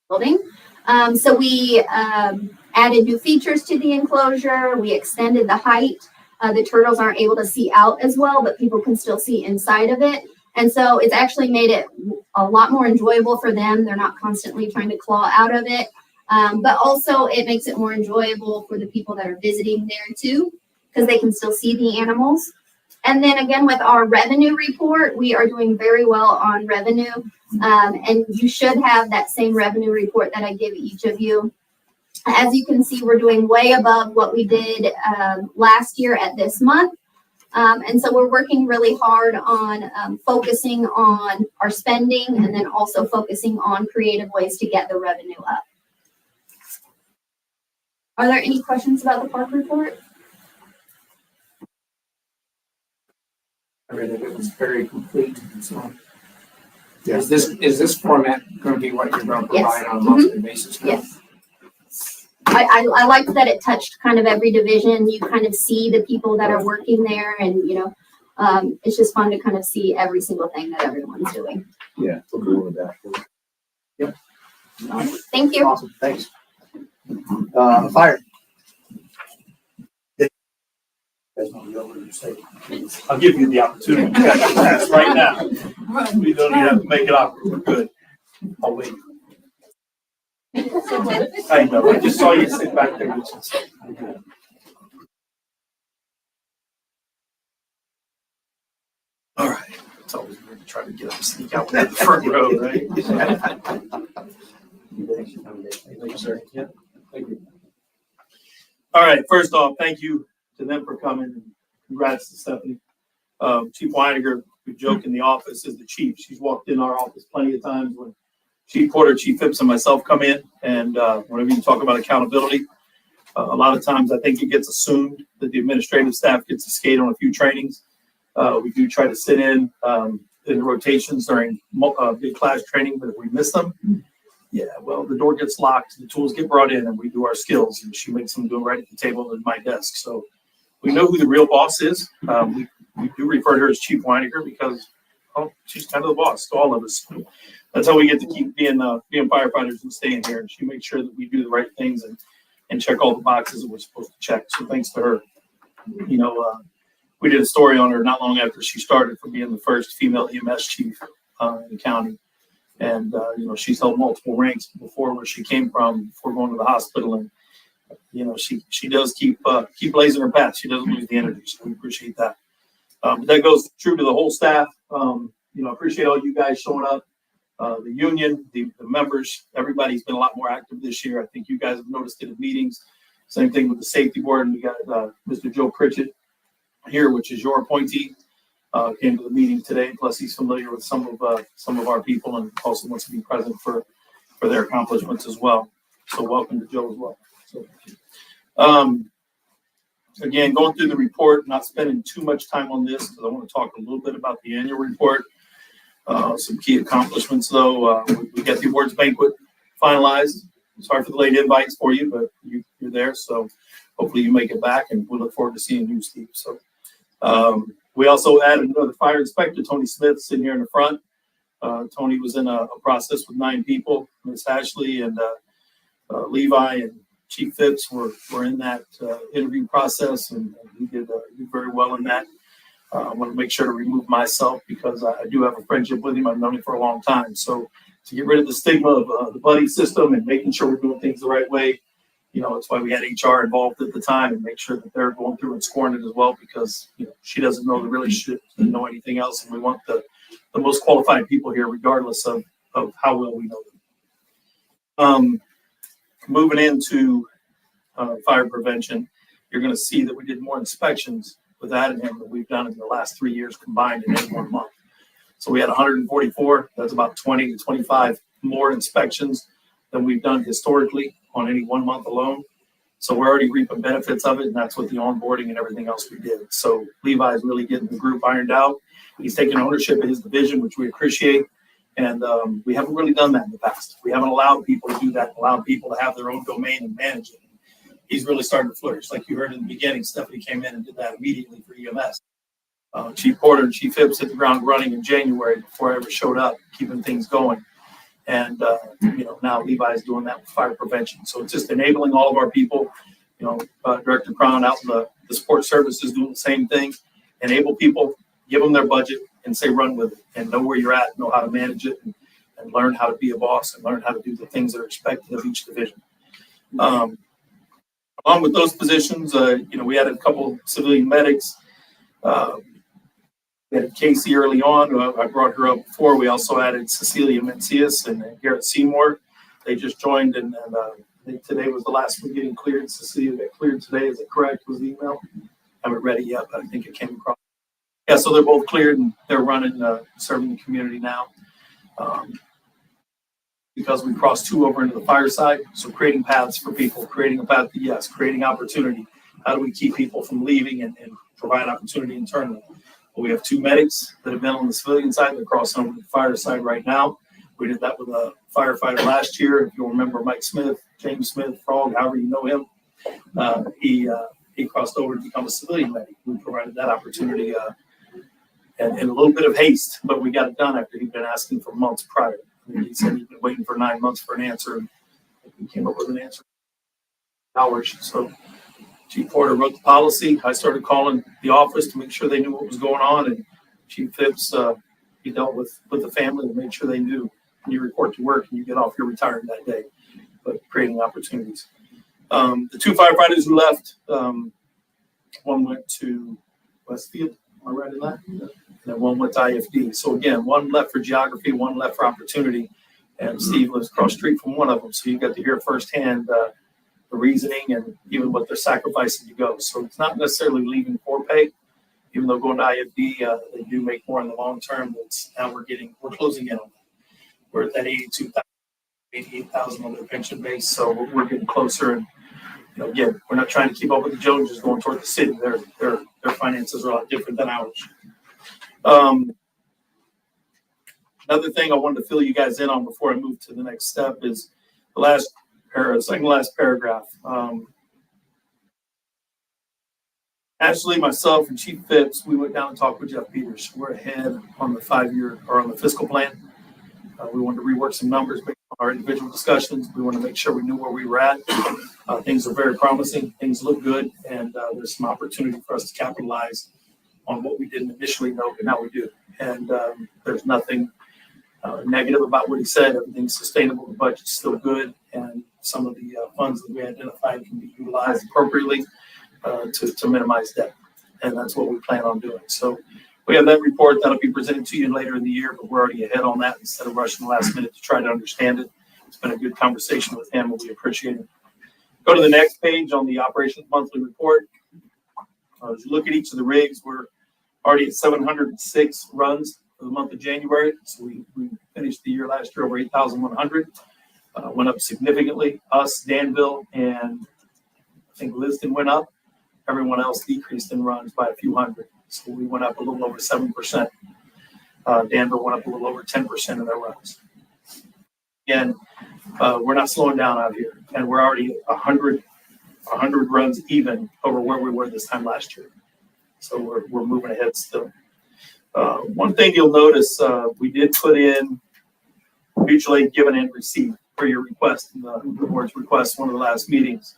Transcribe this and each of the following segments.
building. So we added new features to the enclosure. We extended the height. The turtles aren't able to see out as well, but people can still see inside of it. And so it's actually made it a lot more enjoyable for them. They're not constantly trying to claw out of it. But also it makes it more enjoyable for the people that are visiting there too, because they can still see the animals. And then again, with our revenue report, we are doing very well on revenue. And you should have that same revenue report that I give each of you. As you can see, we're doing way above what we did last year at this month. And so we're working really hard on focusing on our spending and then also focusing on creative ways to get the revenue up. Are there any questions about the park report? I read that it was very complete. So, yeah. Is this format going to be what you're going to provide on a monthly basis now? Yes. I liked that it touched kind of every division. You kind of see the people that are working there, and it's just fun to kind of see every single thing that everyone's doing. Yeah, we'll go over that. Yep. Thank you. Awesome. Thanks. Fire. I'll give you the opportunity to pass right now. We don't even have to make it awkward. We're good. I'll wait. I know. I just saw you sit back there. All right. It's always weird to try to get up and sneak out with the front row, right? Thank you, sir. Yeah. Thank you. All right. First off, thank you to them for coming. Congrats to Stephanie. Chief Weiniger, we joke in the office, is the chief. She's walked in our office plenty of times when Chief Porter, Chief Phipps, and myself come in, and whenever you talk about accountability, a lot of times I think it gets assumed that the administrative staff gets to skate on a few trainings. We do try to sit in the rotations during big class training, but if we miss them, yeah, well, the door gets locked, the tools get brought in, and we do our skills, and she makes them do it right at the table at my desk. So we know who the real boss is. We do refer to her as Chief Weiniger because she's kind of the boss to all of us. That's how we get to keep being firefighters and staying here. And she makes sure that we do the right things and check all the boxes that we're supposed to check. So thanks to her. We did a story on her not long after she started for being the first female EMS chief in the county. And, she's held multiple ranks before where she came from before going to the hospital. And, she does keep blazing her path. She doesn't lose the energy. So we appreciate that. But that goes true to the whole staff. I appreciate all you guys showing up. The union, the members, everybody's been a lot more active this year. I think you guys have noticed it at meetings. Same thing with the safety board. And we got Mr. Joe Pritchett here, which is your appointee. Came to the meeting today. Plus, he's familiar with some of our people and also wants to be present for their accomplishments as well. So welcome to Joe as well. So, again, going through the report, not spending too much time on this because I want to talk a little bit about the annual report. Some key accomplishments, though. We got the awards banquet finalized. Sorry for the late invites for you, but you're there. So hopefully you make it back, and we look forward to seeing you, Steve. So we also added another fire inspector, Tony Smith, sitting here in the front. Tony was in a process with 9 people. Miss Ashley and Levi and Chief Phipps were in that interview process, and he did very well in that. I want to make sure to remove myself because I do have a friendship with him. I've known him for a long time. So to get rid of the stigma of the buddy system and making sure we're doing things the right way, that's why we had HR involved at the time and make sure that they're going through and scoring it as well because she doesn't know the really shit and know anything else. And we want the most qualified people here, regardless of how well we know them. Moving into fire prevention, you're going to see that we did more inspections with him that we've done in the last 3 years combined in any one month. So we had 144. That's about 20 to 25 more inspections than we've done historically on any 1 month alone. So we're already reaping benefits of it, and that's with the onboarding and everything else we did. So Levi's really getting the group ironed out. He's taking ownership of his division, which we appreciate. And we haven't really done that in the past. We haven't allowed people to do that, allowed people to have their own domain and manage it. He's really starting to flourish. Like you heard in the beginning, Stephanie came in and did that immediately for EMS. Chief Porter and Chief Phipps hit the ground running in January before I ever showed up, keeping things going. And, now Levi's doing that with fire prevention. So it's just enabling all of our people, Director Crown out in the support services doing the same thing. Enable people, give them their budget and say, run with it and know where you're at, know how to manage it and learn how to be a boss and learn how to do the things that are expected of each division. Along with those positions, we added a couple of civilian medics. We had Casey early on. I brought her up before. We also added Cecilia Mencius and Garrett Seymour. They just joined, and today was the last one getting cleared. Cecilia got cleared today. Is it correct? Was the email? I haven't read it yet, but I think it came across. Yeah, so they're both cleared, and they're running, serving the community now. Because we crossed 2 over into the fire side. So creating paths for people, creating a path to yes, creating opportunity. How do we keep people from leaving and provide opportunity internally? Well, we have 2 medics that have been on the civilian side. They're crossing over to the fire side right now. We did that with a firefighter last year. If you'll remember Mike Smith, James Smith, Frog, however you know him, he crossed over to become a civilian medic. We provided that opportunity and a little bit of haste, but we got it done after he'd been asking for months prior. He said he'd been waiting for 9 months for an answer, and we came up with an answer. Hours. So Chief Porter wrote the policy. I started calling the office to make sure they knew what was going on, and Chief Phipps, he dealt with the family and made sure they knew when you report to work and you get off your retirement that day, but creating opportunities. The 2 firefighters who left, one went to Westfield. Am I right in that? And then one went to IFD. So again, one left for geography, one left for opportunity, and Steve lives across the street from one of them. So you got to hear firsthand the reasoning and even what they're sacrificing to go. So it's not necessarily leaving for pay, even though going to IFD, they do make more in the long term. Now we're closing in on that. We're at that 88,000 on their pension base. So we're getting closer. And again, we're not trying to keep up with the Joneses going toward the city. Their finances are a lot different than ours. Another thing I wanted to fill you guys in on before I move to the next step is the second last paragraph. Ashley, myself, and Chief Phipps, we went down and talked with Jeff Peters. We're ahead on the 5-year or on the fiscal plan. We wanted to rework some numbers based on our individual discussions. We want to make sure we knew where we were at. Things are very promising. Things look good, and there's some opportunity for us to capitalize on what we didn't initially know, but now we do. And there's nothing negative about what he said. Everything's sustainable. The budget's still good, and some of the funds that we identified can be utilized appropriately to minimize debt. And that's what we plan on doing. So we have that report that'll be presented to you later in the year, but we're already ahead on that instead of rushing the last minute to try to understand it. It's been a good conversation with him, and we appreciate it. Go to the next page on the operations monthly report. As you look at each of the rigs, we're already at 706 runs for the month of January. So we finished the year last year over 8,100. Went up significantly. Us, Danville, and I think Liston went up. Everyone else decreased in runs by a few hundred. So we went up a little over 7%. Danville went up a little over 10% in their runs. Again, we're not slowing down out here, and we're already 100 runs even over where we were this time last year. So we're moving ahead still. One thing you'll notice, we did put in mutual aid given and received for your request in the board's request, one of the last meetings.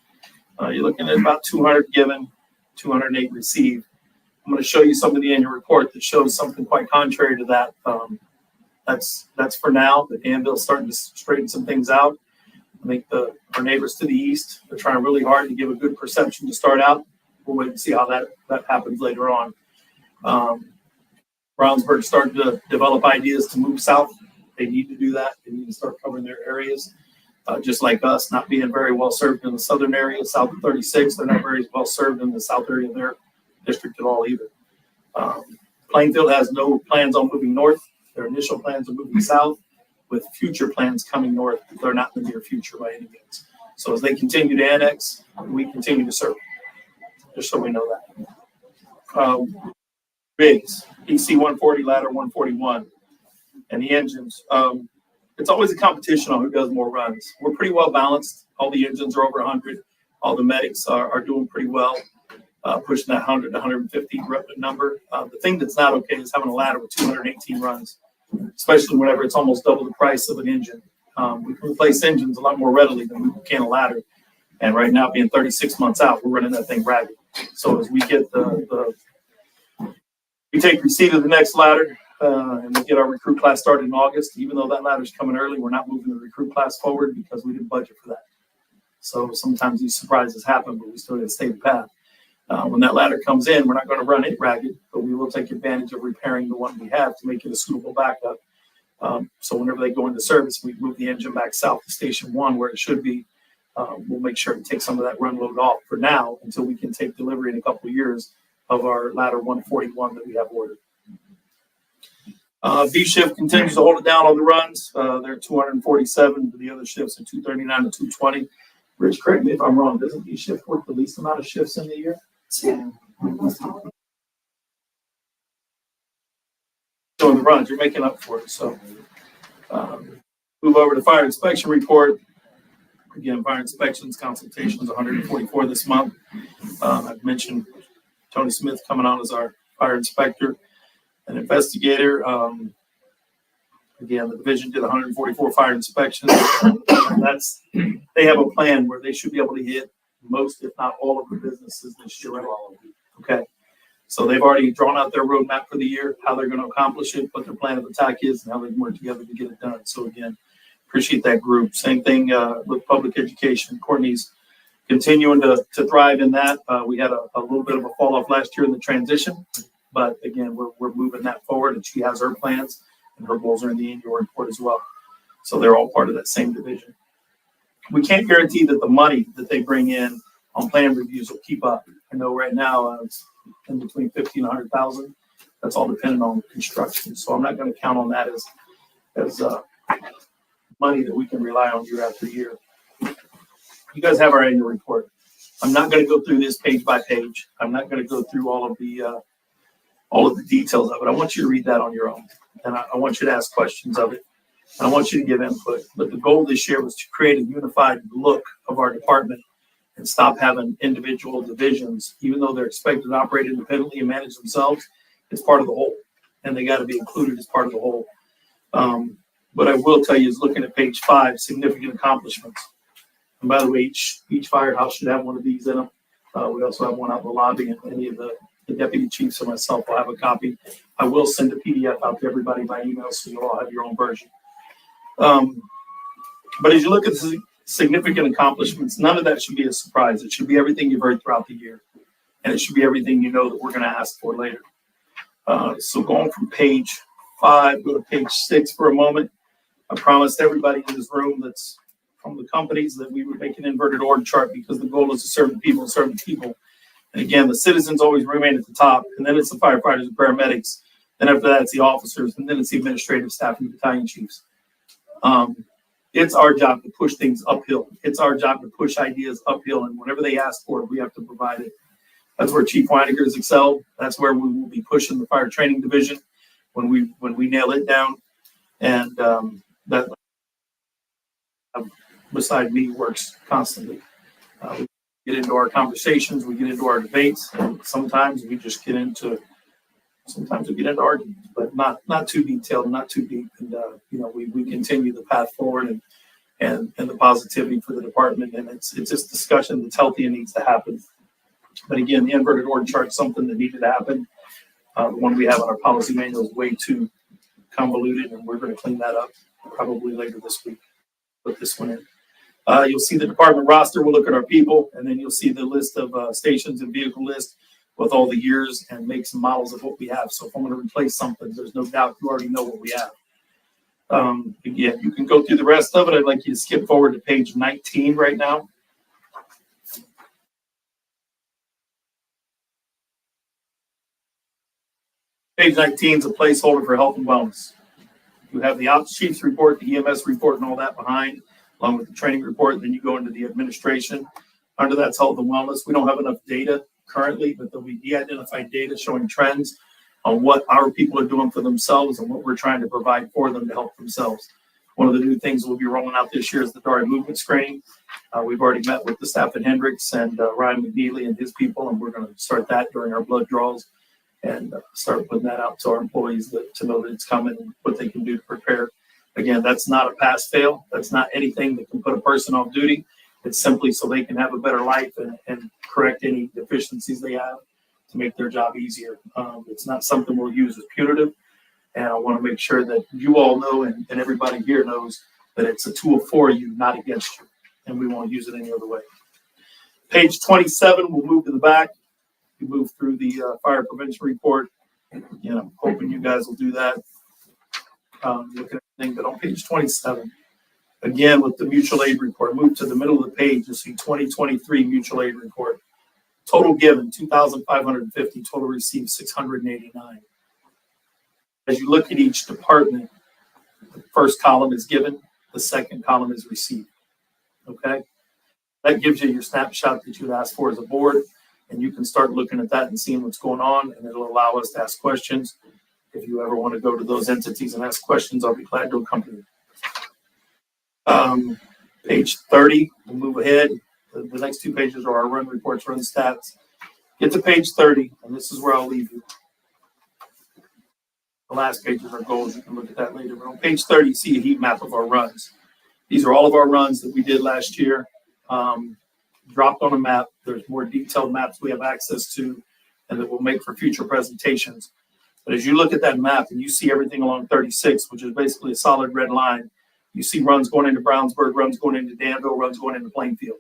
You're looking at about 200 given, 208 received. I'm going to show you some of the annual report that shows something quite contrary to that. That's for now. The Danville's starting to straighten some things out. I think our neighbors to the east, they're trying really hard to give a good perception to start out. We'll wait and see how that happens later on. Brownsburg's starting to develop ideas to move south. They need to do that. They need to start covering their areas. Just like us, not being very well served in the southern area, south of 36, they're not very well served in the south area of their district at all either. Plainfield has no plans on moving north. Their initial plans are moving south, with future plans coming north. They're not in the near future by any means. So as they continue to annex, we continue to serve, just so we know that. Rigs, EC 140, ladder 141, and the engines. It's always a competition on who does more runs. We're pretty well balanced. All the engines are over 100. All the medics are doing pretty well, pushing that 100 to 150 number. The thing that's not okay is having a ladder with 218 runs, especially whenever it's almost double the price of an engine. We can replace engines a lot more readily than we can a ladder. And right now, being 36 months out, we're running that thing ragged. So as we get we take receipt of the next ladder, and we get our recruit class started in August. Even though that ladder's coming early, we're not moving the recruit class forward because we didn't budget for that. So sometimes these surprises happen, but we still got to stay the path. When that ladder comes in, we're not going to run it ragged, but we will take advantage of repairing the one we have to make it a suitable backup. So whenever they go into service, we move the engine back south to station 1 where it should be. We'll make sure to take some of that run load off for now until we can take delivery in a couple of years of our ladder 141 that we have ordered. B shift continues to hold it down on the runs. They're 247, but the other shifts are 239 and 220. Rich, correct me if I'm wrong. Doesn't B shift work the least amount of shifts in the year? Yeah. So in the runs, you're making up for it. So move over to fire inspection report. Again, fire inspections, consultations, 144 this month. I've mentioned Tony Smith coming on as our fire inspector and investigator. Again, the division did 144 fire inspections. They have a plan where they should be able to hit most, if not all, of the businesses this year. Okay. So they've already drawn out their roadmap for the year, how they're going to accomplish it, what their plan of attack is, and how they can work together to get it done. So again, appreciate that group. Same thing with public education. Courtney's continuing to thrive in that. We had a little bit of a fall off last year in the transition, but again, we're moving that forward, and she has her plans, and her goals are in the annual report as well. So they're all part of that same division. We can't guarantee that the money that they bring in on plan reviews will keep up. I know right now it's in between 50 and 100,000. That's all dependent on construction. So I'm not going to count on that as money that we can rely on year after year. You guys have our annual report. I'm not going to go through this page by page. I'm not going to go through all of the details of it. I want you to read that on your own, and I want you to ask questions of it. And I want you to give input. But the goal this year was to create a unified look of our department and stop having individual divisions, even though they're expected to operate independently and manage themselves. It's part of the whole, and they got to be included as part of the whole. What I will tell you is looking at page 5, significant accomplishments. And by the way, each firehouse should have one of these in them. We also have one out in the lobby, and any of the deputy chiefs or myself will have a copy. I will send a PDF out to everybody by email, so you'll all have your own version. But as you look at the significant accomplishments, none of that should be a surprise. It should be everything you've heard throughout the year, and it should be everything you know that we're going to ask for later. So going from page 5, go to page 6 for a moment. I promised everybody in this room that's from the companies that we would make an inverted org chart because the goal is to serve the people and serve the people. And again, the citizens always remain at the top, and then it's the firefighters and paramedics. Then after that, it's the officers, and then it's the administrative staff and battalion chiefs. It's our job to push things uphill. It's our job to push ideas uphill, and whenever they ask for it, we have to provide it. That's where Chief Weiniger has excelled. That's where we will be pushing the fire training division when we nail it down. And that beside me works constantly. We get into our conversations, we get into our debates, and sometimes we get into arguments, but not too detailed, not too deep. And we continue the path forward and the positivity for the department. And it's just discussion that's healthy and needs to happen. But again, the inverted org chart is something that needed to happen. The one we have on our policy manual is way too convoluted, and we're going to clean that up probably later this week. Put this one in. You'll see the department roster. We'll look at our people, and then you'll see the list of stations and vehicle list with all the years and make some models of what we have. So if I'm going to replace something, there's no doubt you already know what we have. Again, you can go through the rest of it. I'd like you to skip forward to page 19 right now. Page 19 is a placeholder for health and wellness. You have the ops chief's report, the EMS report, and all that behind, along with the training report. Then you go into the administration. Under that's health and wellness. We don't have enough data currently, but there'll be de-identified data showing trends on what our people are doing for themselves and what we're trying to provide for them to help themselves. One of the new things we'll be rolling out this year is the DARI movement screening. We've already met with the staff at Hendricks and Ryan McNeely and his people, and we're going to start that during our blood draws and start putting that out to our employees to know that it's coming and what they can do to prepare. Again, that's not a pass-fail. That's not anything that can put a person off duty. It's simply so they can have a better life and correct any deficiencies they have to make their job easier. It's not something we'll use as punitive. And I want to make sure that you all know and everybody here knows that it's a tool for you, not against you. And we won't use it any other way. Page 27, we'll move to the back. We move through the fire prevention report. You know, hoping you guys will do that. Look at everything, but on page 27, again with the mutual aid report, move to the middle of the page. You'll see 2023 mutual aid report. Total given 2,550. Total received 689. As you look at each department, the first column is given, the second column is received. Okay, that gives you your snapshot that you'd ask for as a board, and you can start looking at that and seeing what's going on, and it'll allow us to ask questions. If you ever want to go to those entities and ask questions, I'll be glad to accompany you. Page 30, we'll move ahead. The next two pages are our run reports, run stats. Get to page 30, and this is where I'll leave you. The last page is our goals. You can look at that later. But on page 30, you see a heat map of our runs. These are all of our runs that we did last year. Dropped on a map. There's more detailed maps we have access to and that we'll make for future presentations. But as you look at that map and you see everything along 36, which is basically a solid red line, you see runs going into Brownsburg, runs going into Danville, runs going into Plainfield.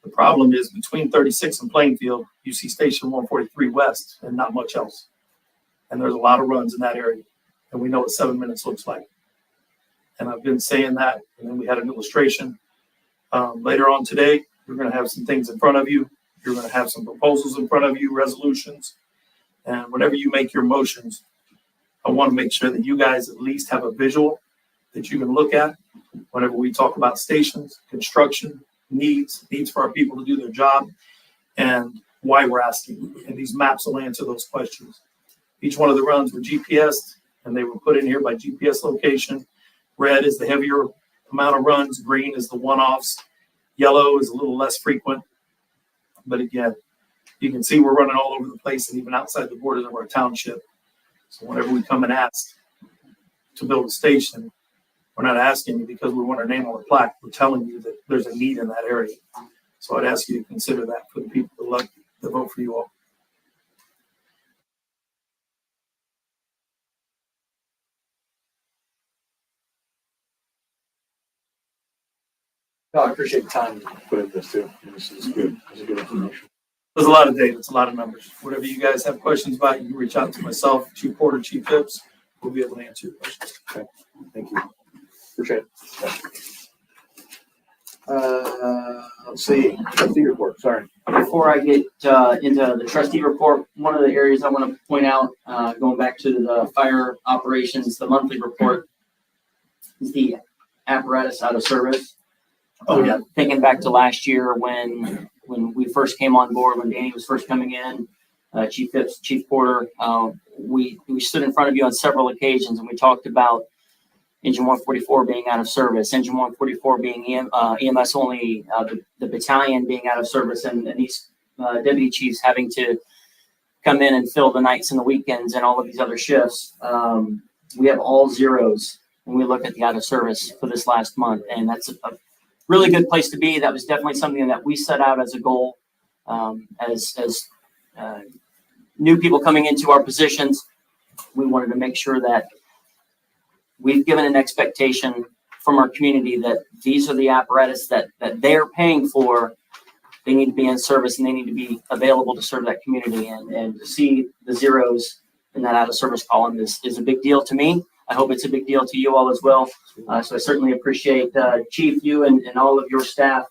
The problem is between 36 and Plainfield, you see Station 143 West and not much else. And there's a lot of runs in that area. And we know what 7 minutes looks like. And I've been saying that. And then we had an illustration. Later on today, you're going to have some things in front of you. You're going to have some proposals in front of you, resolutions. And whenever you make your motions, I want to make sure that you guys at least have a visual that you can look at whenever we talk about stations, construction, needs for our people to do their job, and why we're asking. And these maps will answer those questions. Each one of the runs were GPSed, and they were put in here by GPS location. Red is the heavier amount of runs. Green is the one-offs. Yellow is a little less frequent. But again, you can see we're running all over the place and even outside the borders of our township. So whenever we come and ask to build a station, we're not asking you because we want our name on the plaque. We're telling you that there's a need in that area. So I'd ask you to consider that for the people that vote for you all. No, I appreciate the time you put into this too. This is good. This is good information. There's a lot of data. It's a lot of numbers. Whatever you guys have questions about, you can reach out to myself, Chief Porter, Chief Phipps. We'll be able to answer your questions. Okay. Thank you. Appreciate it. Let's see. Trustee report. Sorry. Before I get into the trustee report, one of the areas I want to point out, going back to the fire operations, the monthly report, is the apparatus out of service. Oh, yeah. Thinking back to last year when we first came on board, when Danny was first coming in, Chief Phipps, Chief Porter, we stood in front of you on several occasions and we talked about Engine 144 being out of service, Engine 144 being EMS only, the battalion being out of service, and these deputy chiefs having to come in and fill the nights and the weekends and all of these other shifts. We have all zeros when we look at the out of service for this last month, and that's a really good place to be. That was definitely something that we set out as a goal as new people coming into our positions. We wanted to make sure that we've given an expectation from our community that these are the apparatus that they're paying for. They need to be in service and they need to be available to serve that community. And to see the zeros in that out of service column is a big deal to me. I hope it's a big deal to you all as well. So I certainly appreciate Chief, you and all of your staff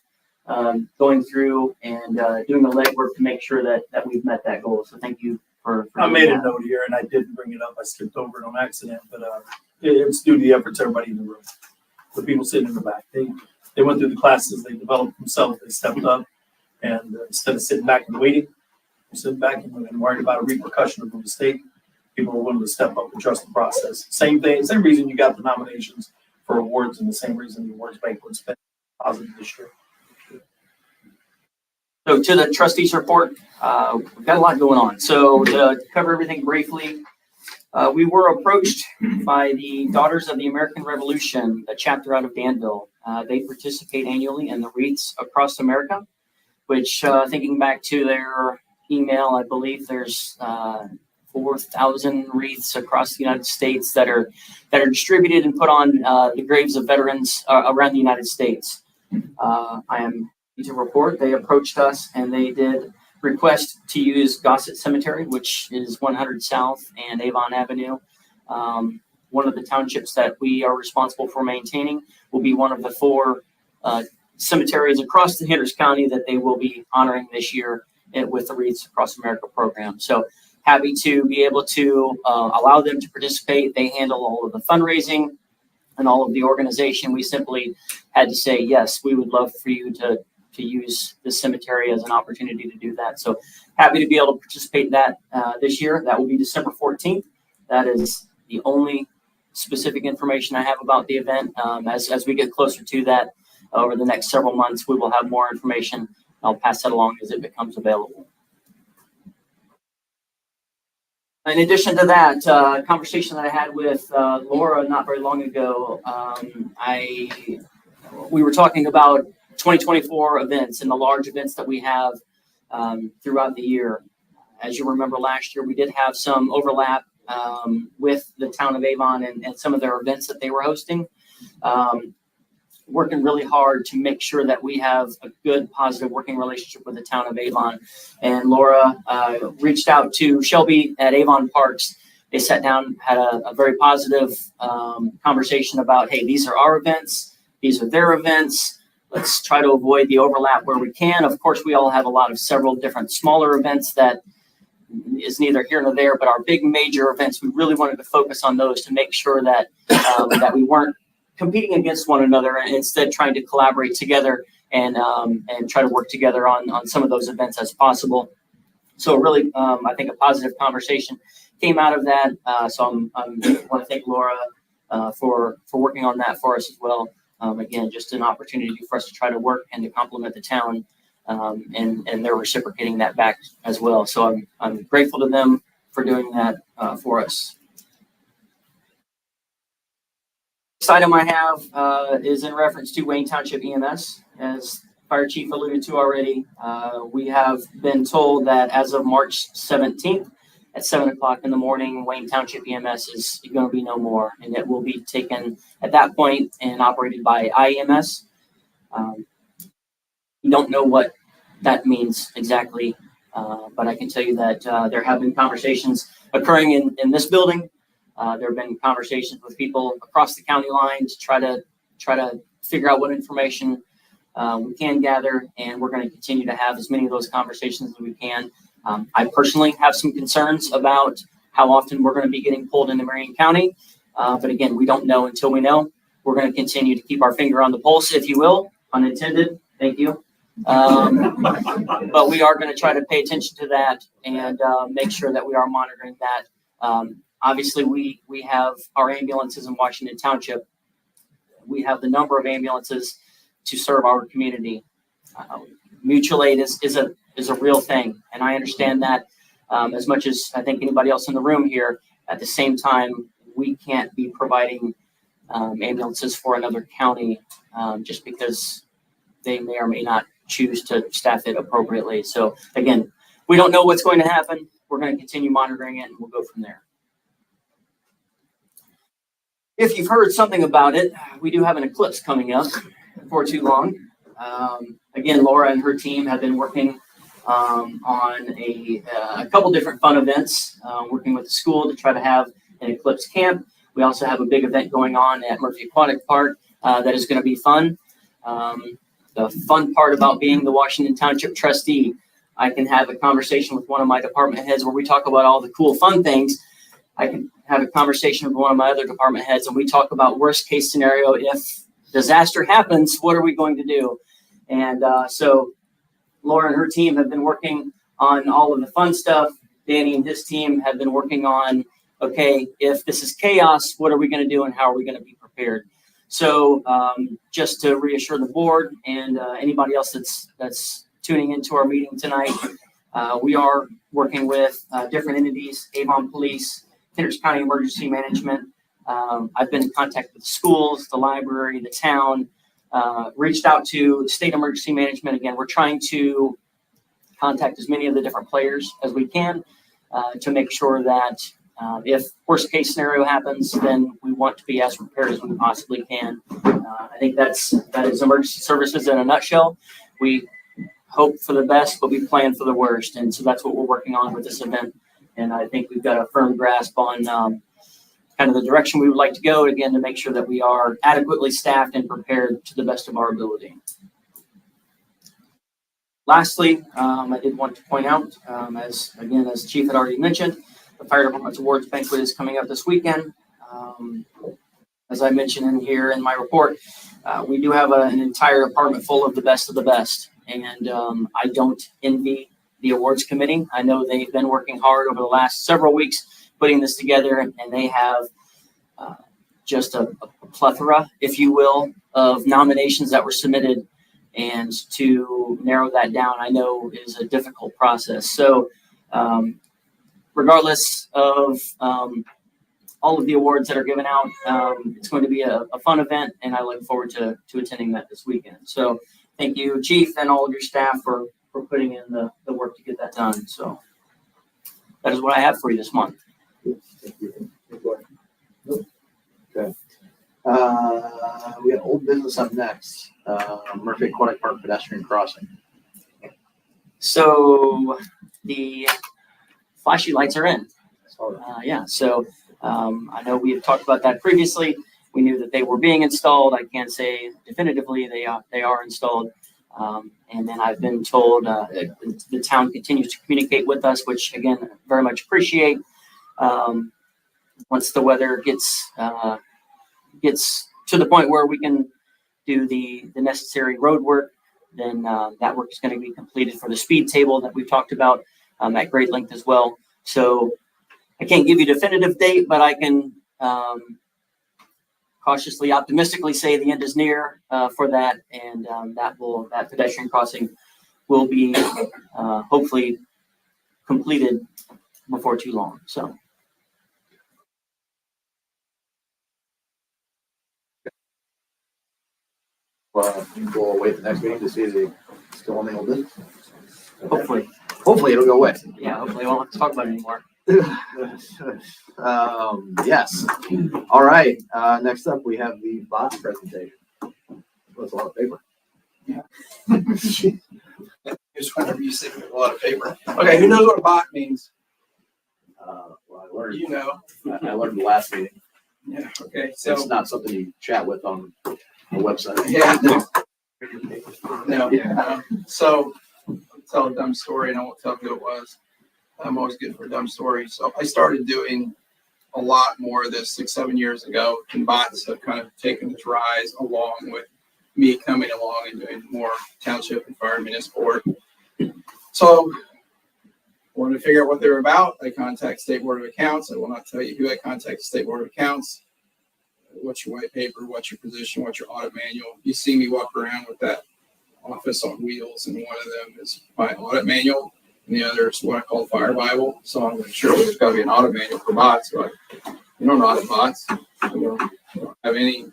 going through and doing the legwork to make sure that we've met that goal. So thank you for I made a note here and I didn't bring it up. I skipped over it on accident, but it's due to the efforts of everybody in the room. The people sitting in the back. They went through the classes, they developed themselves, they stepped up, and instead of sitting back and waiting, sitting back and worried about a repercussion of a mistake, people were willing to step up and trust the process. Same thing, same reason you got the nominations for awards and the same reason the awards banquet's been positive this year. So to the trustees report, we've got a lot going on. So to cover everything briefly, We were approached by the Daughters of the American Revolution, a chapter out of Danville. They participate annually in the wreaths across America, which, thinking back to their email, I believe there's 4,000 wreaths across the United States that are distributed and put on the graves of veterans around the United States. I am happy to report they approached us and they did request to use Gossett Cemetery, which is 100 South and Avon Avenue. One of the townships that we are responsible for maintaining will be one of the 4 cemeteries across the Hendricks County that they will be honoring this year with the Wreaths Across America program. So happy to be able to allow them to participate. They handle all of the fundraising and all of the organization. We simply had to say, yes, we would love for you to use the cemetery as an opportunity to do that. So happy to be able to participate in that this year. That will be December 14th. That is the only specific information I have about the event. As we get closer to that over the next several months, we will have more information. I'll pass that along as it becomes available. In addition to that, conversation that I had with Laura not very long ago, we were talking about 2024 events and the large events that we have throughout the year. As you remember, last year we did have some overlap with the town of Avon and some of their events that they were hosting. Working really hard to make sure that we have a good, positive working relationship with the town of Avon. And Laura reached out to Shelby at Avon Parks. They sat down, had a very positive conversation about, hey, these are our events. These are their events. Let's try to avoid the overlap where we can. Of course, we all have several different smaller events that is neither here nor there, but our big major events, we really wanted to focus on those to make sure that that we weren't competing against one another, and instead trying to collaborate together and try to work together on some of those events as possible. So really, I think a positive conversation came out of that. So I want to thank Laura for working on that for us as well. Again, just an opportunity for us to try to work and to complement the town, and they're reciprocating that back as well. So I'm grateful to them for doing that for us. Next item I have is in reference to Wayne Township EMS. As Fire Chief alluded to already, we have been told that as of March 17th at 7 o'clock in the morning, Wayne Township EMS is going to be no more, and it will be taken at that point and operated by IEMS. We don't know what that means exactly, but I can tell you that there have been conversations occurring in this building. There have been conversations with people across the county line to try to figure out what information we can gather, and we're going to continue to have as many of those conversations as we can. I personally have some concerns about how often we're going to be getting pulled into Marion County, but again, we don't know until we know. We're going to continue to keep our finger on the pulse, if you will, unintended. Thank you. But we are going to try to pay attention to that and make sure that we are monitoring that. Obviously, we have our ambulances in Washington Township. We have the number of ambulances to serve our community. Mutual aid is a real thing, and I understand that as much as I think anybody else in the room here. At the same time, we can't be providing ambulances for another county just because they may or may not choose to staff it appropriately. So again, we don't know what's going to happen. We're going to continue monitoring it, and we'll go from there. If you've heard something about it, we do have an eclipse coming up before too long. Again, Laura and her team have been working on a couple different fun events, working with the school to try to have an eclipse camp. We also have a big event going on at Murphy Aquatic Park that is going to be fun. The fun part about being the Washington Township trustee, I can have a conversation with one of my department heads where we talk about all the cool fun things. I can have a conversation with one of my other department heads and we talk about worst case scenario. If disaster happens, what are we going to do? And so Laura and her team have been working on all of the fun stuff. Danny and his team have been working on, okay, if this is chaos, what are we going to do and how are we going to be prepared? So just to reassure the board and anybody else that's tuning into our meeting tonight, we are working with different entities, Avon Police, Henderson County Emergency Management. I've been in contact with the schools, the library, the town, reached out to state emergency management. Again, we're trying to contact as many of the different players as we can to make sure that if worst case scenario happens, then we want to be as prepared as we possibly can. I think that is emergency services in a nutshell. We hope for the best, but we plan for the worst. And so that's what we're working on with this event. And I think we've got a firm grasp on kind of the direction we would like to go, again, to make sure that we are adequately staffed and prepared to the best of our ability. Lastly, I did want to point out, as Chief had already mentioned, the Fire Department's awards banquet is coming up this weekend. As I mentioned in here in my report, we do have an entire department full of the best of the best. And I don't envy the awards committee. I know they've been working hard over the last several weeks putting this together, and they have just a plethora, if you will, of nominations that were submitted. And to narrow that down, I know is a difficult process. So regardless of all of the awards that are given out, it's going to be a fun event, and I look forward to attending that this weekend. So thank you, Chief, and all of your staff for putting in the work to get that done. So that is what I have for you this month. Thank you. Okay. We got old business up next. Murphy Aquatic Park pedestrian crossing. So the flashy lights are in. Yeah. So I know we have talked about that previously. We knew that they were being installed. I can't say definitively they are installed. And then I've been told the town continues to communicate with us, which again, very much appreciate. Once the weather gets to the point where we can do the necessary road work, then that work is going to be completed for the speed table that we've talked about at great length as well. So I can't give you a definitive date, but I can cautiously, optimistically say the end is near for that, and that pedestrian crossing will be hopefully completed before too long. So. We'll wait the next meeting to see if they still on the old business. Hopefully. Hopefully it'll go away. Yeah, hopefully I won't have to talk about it anymore. Yes. All right. Next up, we have the bots presentation. That's a lot of paper. Yeah. Just whenever you say a lot of paper. Okay, who knows what a bot means? Well, I learned. You know. I learned the last meeting. Yeah. Okay. So It's not something you chat with on the website. yeah. No. So I'll tell a dumb story, and I won't tell who it was. I'm always good for a dumb story. So I started doing a lot more of this 6-7 years ago, and bots have kind of taken this rise along with me coming along and doing more township and fire municipal work. So wanted to figure out what they're about. I contact State Board of Accounts. I will not tell you who I contact State Board of Accounts. What's your white paper? What's your position? What's your audit manual? You see me walk around with that office on wheels, and one of them is my audit manual, and the other is what I call Fire Bible. So I'm like, sure, there's got to be an audit manual for bots. But you don't audit bots. You don't have any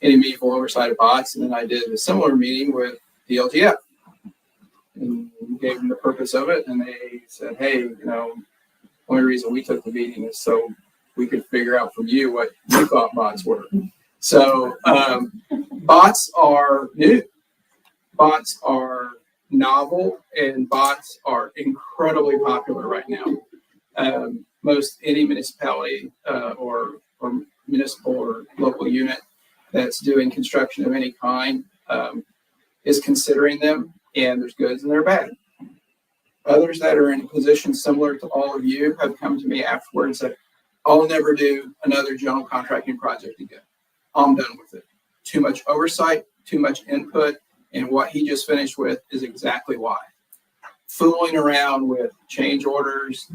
meaningful oversight of bots. And then I did a similar meeting with the LGF and gave them the purpose of it. And they said, hey, only reason we took the meeting is so we could figure out from you what you thought bots were. So bots are new. Bots are novel, and bots are incredibly popular right now. Most any municipality or municipal or local unit that's doing construction of any kind is considering them, and there's goods and they're bad. Others that are in a position similar to all of you have come to me afterwards and said, I'll never do another general contracting project again. I'm done with it. Too much oversight, too much input, and what he just finished with is exactly why. Fooling around with change orders,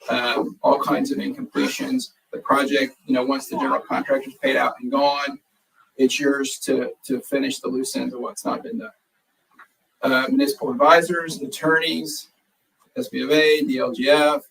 all kinds of incompletions. The project, once the general contractor's paid out and gone, it's yours to finish the loose ends of what's not been done. Municipal advisors, attorneys, SBFA, DLGF,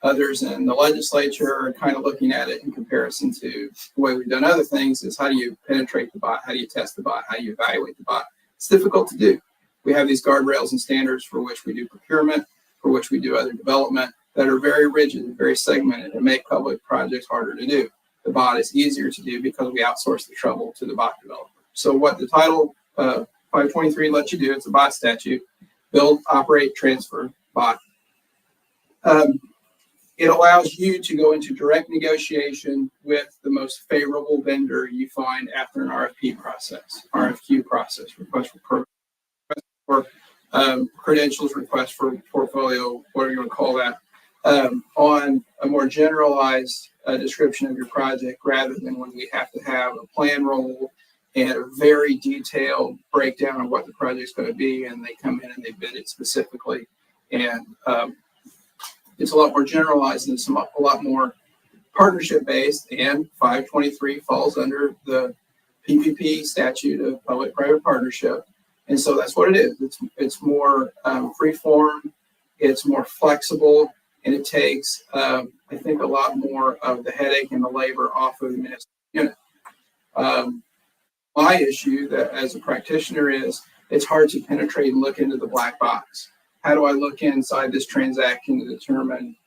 Others in the legislature are kind of looking at it in comparison to the way we've done other things is how do you penetrate the bot? How do you test the bot? How do you evaluate the bot? It's difficult to do. We have these guardrails and standards for which we do procurement, for which we do other development that are very rigid and very segmented and make public projects harder to do. The bot is easier to do because we outsource the trouble to the bot developer. So what the title 523 lets you do, it's a bot statute, build, operate, transfer, bot. It allows you to go into direct negotiation with the most favorable vendor you find after an RFQ process, request for permit, request for credentials, request for portfolio, whatever you want to call that, on a more generalized description of your project rather than when we have to have a plan roll and a very detailed breakdown of what the project's going to be, and they come in and they bid it specifically. And it's a lot more generalized and it's a lot more partnership based, and 523 falls under the PPP statute of public-private partnership. And so that's what it is. It's more free form, it's more flexible, and it takes, I think, a lot more of the headache and the labor off of the municipal unit. My issue that as a practitioner is it's hard to penetrate and look into the black box. How do I look inside this transaction to determine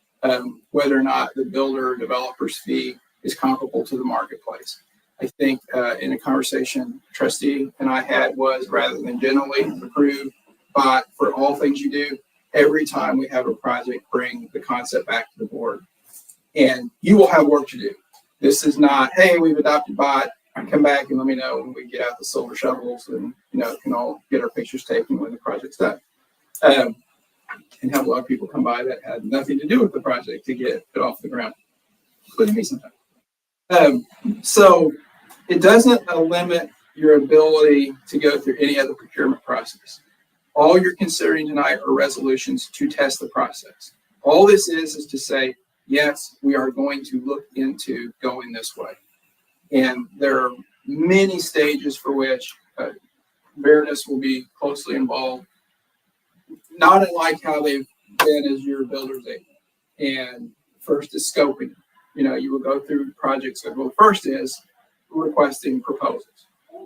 whether or not the builder or developer's fee is comparable to the marketplace? I think in a conversation trustee and I had was rather than generally approve bot for all things you do, every time we have a project, bring the concept back to the board. And you will have work to do. This is not, hey, we've adopted bot, come back and let me know when we get out the silver shovels and, can all get our pictures taken when the project's done. And have a lot of people come by that had nothing to do with the project to get it off the ground, including me sometimes. So it doesn't limit your ability to go through any other procurement process. All you're considering tonight are resolutions to test the process. All this is to say, yes, we are going to look into going this way. And there are many stages for which Veritas will be closely involved, not unlike how they've been as your builder's agent. And first is scoping. You will go through projects. Well, first is requesting proposals.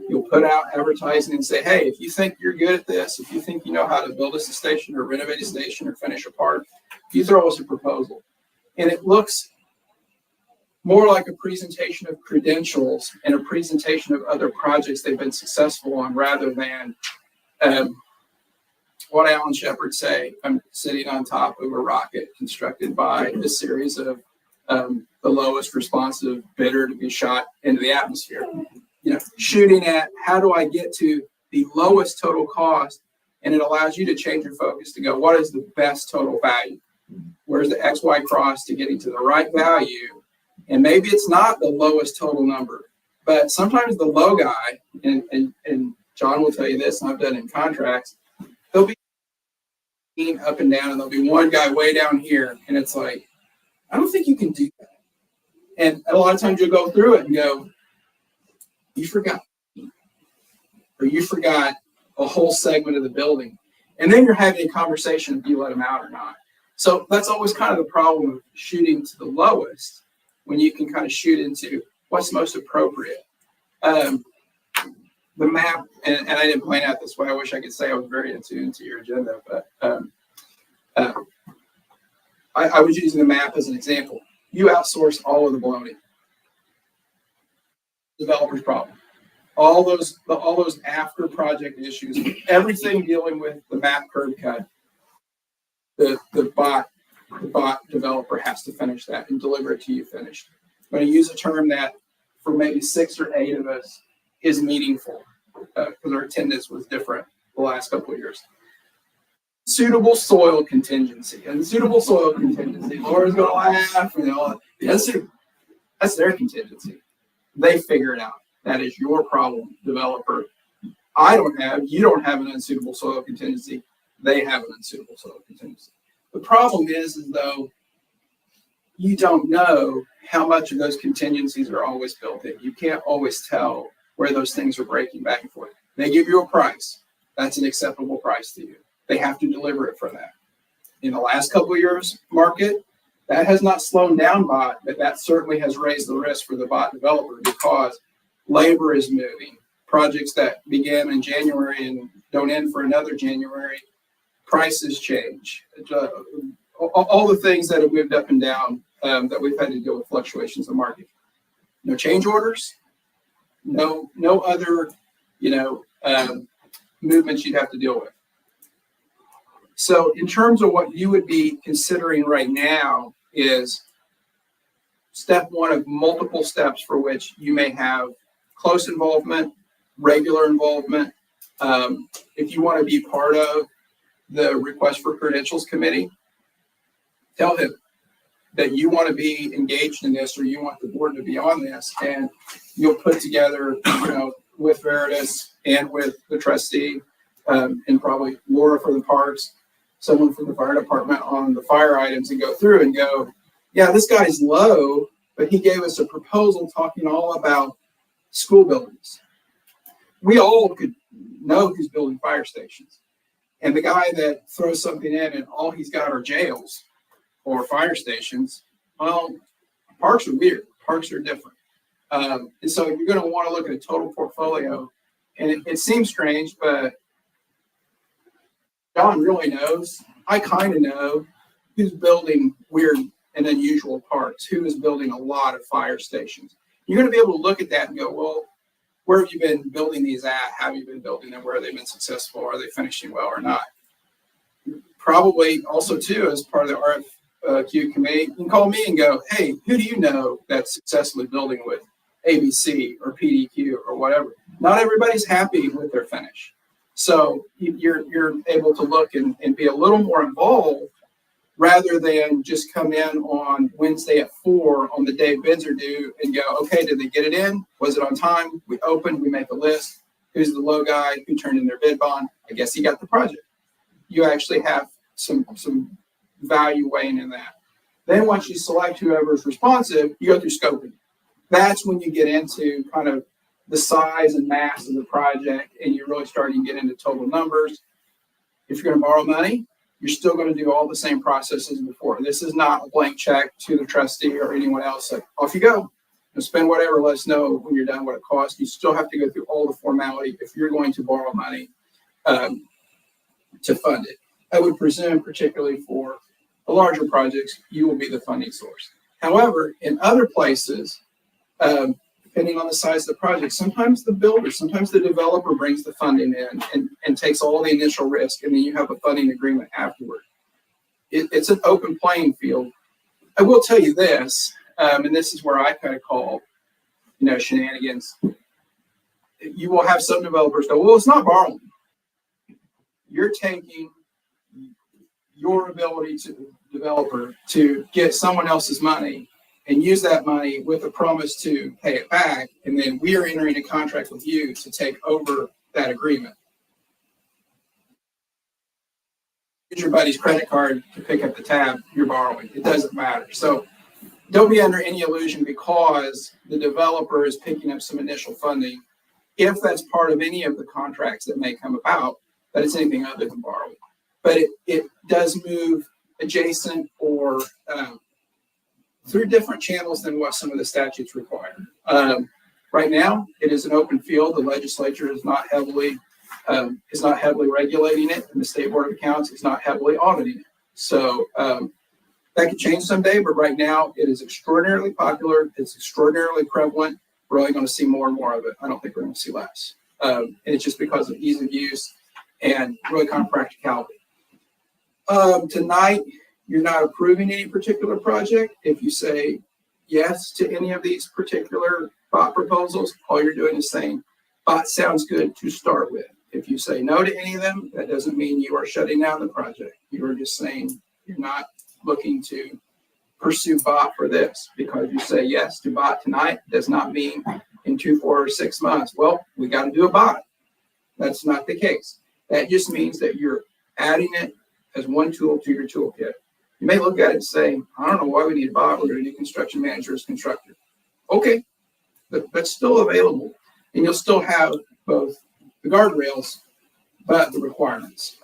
You'll put out advertising and say, hey, if you think you're good at this, if you think you know how to build us a station or renovate a station or finish a park, you throw us a proposal. And it looks more like a presentation of credentials and a presentation of other projects they've been successful on rather than what Alan Shepard say, I'm sitting on top of a rocket constructed by a series of the lowest responsive bidder to be shot into the atmosphere. Shooting at how do I get to the lowest total cost, and it allows you to change your focus to go, what is the best total value? Where's the XY cross to getting to the right value? And maybe it's not the lowest total number, but sometimes the low guy, and John will tell you this, and I've done it in contracts, they'll be up and down, and there'll be one guy way down here, and it's like, I don't think you can do that. And a lot of times you'll go through it and go, you forgot, or you forgot a whole segment of the building. And then you're having a conversation if you let them out or not. So that's always kind of the problem of shooting to the lowest when you can kind of shoot into what's most appropriate. The map, and I didn't point out this way, I wish I could say I was very in tune to your agenda, but I was using the map as an example. You outsource all of the bloating. Developer's problem. All those after project issues, everything dealing with the map curb cut, the bot developer has to finish that and deliver it to you finished. I'm going to use a term that for maybe 6 or 8 of us is meaningful because our attendance was different the last couple of years. Suitable soil contingency. And suitable soil contingency, Laura's going to laugh. That's their contingency. They figure it out. That is your problem, developer. You don't have an unsuitable soil contingency. They have an unsuitable soil contingency. The problem is though, you don't know how much of those contingencies are always built in. You can't always tell where those things are breaking back and forth. They give you a price. That's an acceptable price to you. They have to deliver it for that. In the last couple of years market, That has not slowed down bot, but that certainly has raised the risk for the bot developer because labor is moving. Projects that began in January and don't end for another January, prices change. All the things that have moved up and down that we've had to deal with fluctuations in the market. No change orders, no other, movements you'd have to deal with. So in terms of what you would be considering right now is step one of multiple steps for which you may have close involvement, regular involvement. If you want to be part of the request for credentials committee, tell him that you want to be engaged in this or you want the board to be on this, and you'll put together, with Veritas and with the trustee and probably Laura for the parks, someone from the fire department on the fire items, and go through and go, yeah, this guy's low, but he gave us a proposal talking all about school buildings. We all could know who's building fire stations. And the guy that throws something in and all he's got are jails or fire stations, well, parks are weird. Parks are different. And so you're going to want to look at a total portfolio. And it seems strange, but John really knows. I kind of know who's building weird and unusual parks, who is building a lot of fire stations. You're going to be able to look at that and go, well, where have you been building these at? How have you been building them? Where have they been successful? Are they finishing well or not? Probably also, too, as part of the RFQ committee, you can call me and go, hey, who do you know that's successfully building with ABC or PDQ or whatever? Not everybody's happy with their finish. So you're able to look and be a little more involved rather than just come in on Wednesday at 4 on the day bids are due and go, okay, did they get it in? Was it on time? We open, we make a list. Who's the low guy? Who turned in their bid bond? I guess he got the project. You actually have some value weighing in that. Then once you select whoever's responsive, you go through scoping. That's when you get into kind of the size and mass of the project, and you're really starting to get into total numbers. If you're going to borrow money, you're still going to do all the same processes before. This is not a blank check to the trustee or anyone else. Like, off you go. Spend whatever, let us know when you're done what it costs. You still have to go through all the formality if you're going to borrow money to fund it. I would presume, particularly for the larger projects, you will be the funding source. However, in other places, depending on the size of the project, sometimes the builder, sometimes the developer brings the funding in and takes all the initial risk, and then you have a funding agreement afterward. It's an open playing field. I will tell you this, and this is where I kind of call, shenanigans. You will have some developers go, well, it's not borrowing. You're taking your ability to developer to get someone else's money and use that money with a promise to pay it back, and then we are entering a contract with you to take over that agreement. Use your buddy's credit card to pick up the tab, you're borrowing. It doesn't matter. So don't be under any illusion because the developer is picking up some initial funding, if that's part of any of the contracts that may come about, that it's anything other than borrowing. But it does move adjacent or through different channels than what some of the statutes require. Right now, it is an open field. The legislature is not heavily regulating it, and the State Board of Accounts is not heavily auditing it. So that could change someday, but right now it is extraordinarily popular. It's extraordinarily prevalent. We're only going to see more and more of it. I don't think we're going to see less. And it's just because of ease of use and really kind of practicality. Tonight, you're not approving any particular project. If you say yes to any of these particular bot proposals, all you're doing is saying bot sounds good to start with. If you say no to any of them, that doesn't mean you are shutting down the project. You are just saying you're not looking to pursue bot for this. Because you say yes to bot tonight does not mean in 2, 4, or 6 months, well, we got to do a bot. That's not the case. That just means that you're adding it as one tool to your toolkit. You may look at it and say, I don't know why we need a bot. We're going to do construction manager as constructor. Okay, but that's still available. And you'll still have both the guardrails, but the requirements.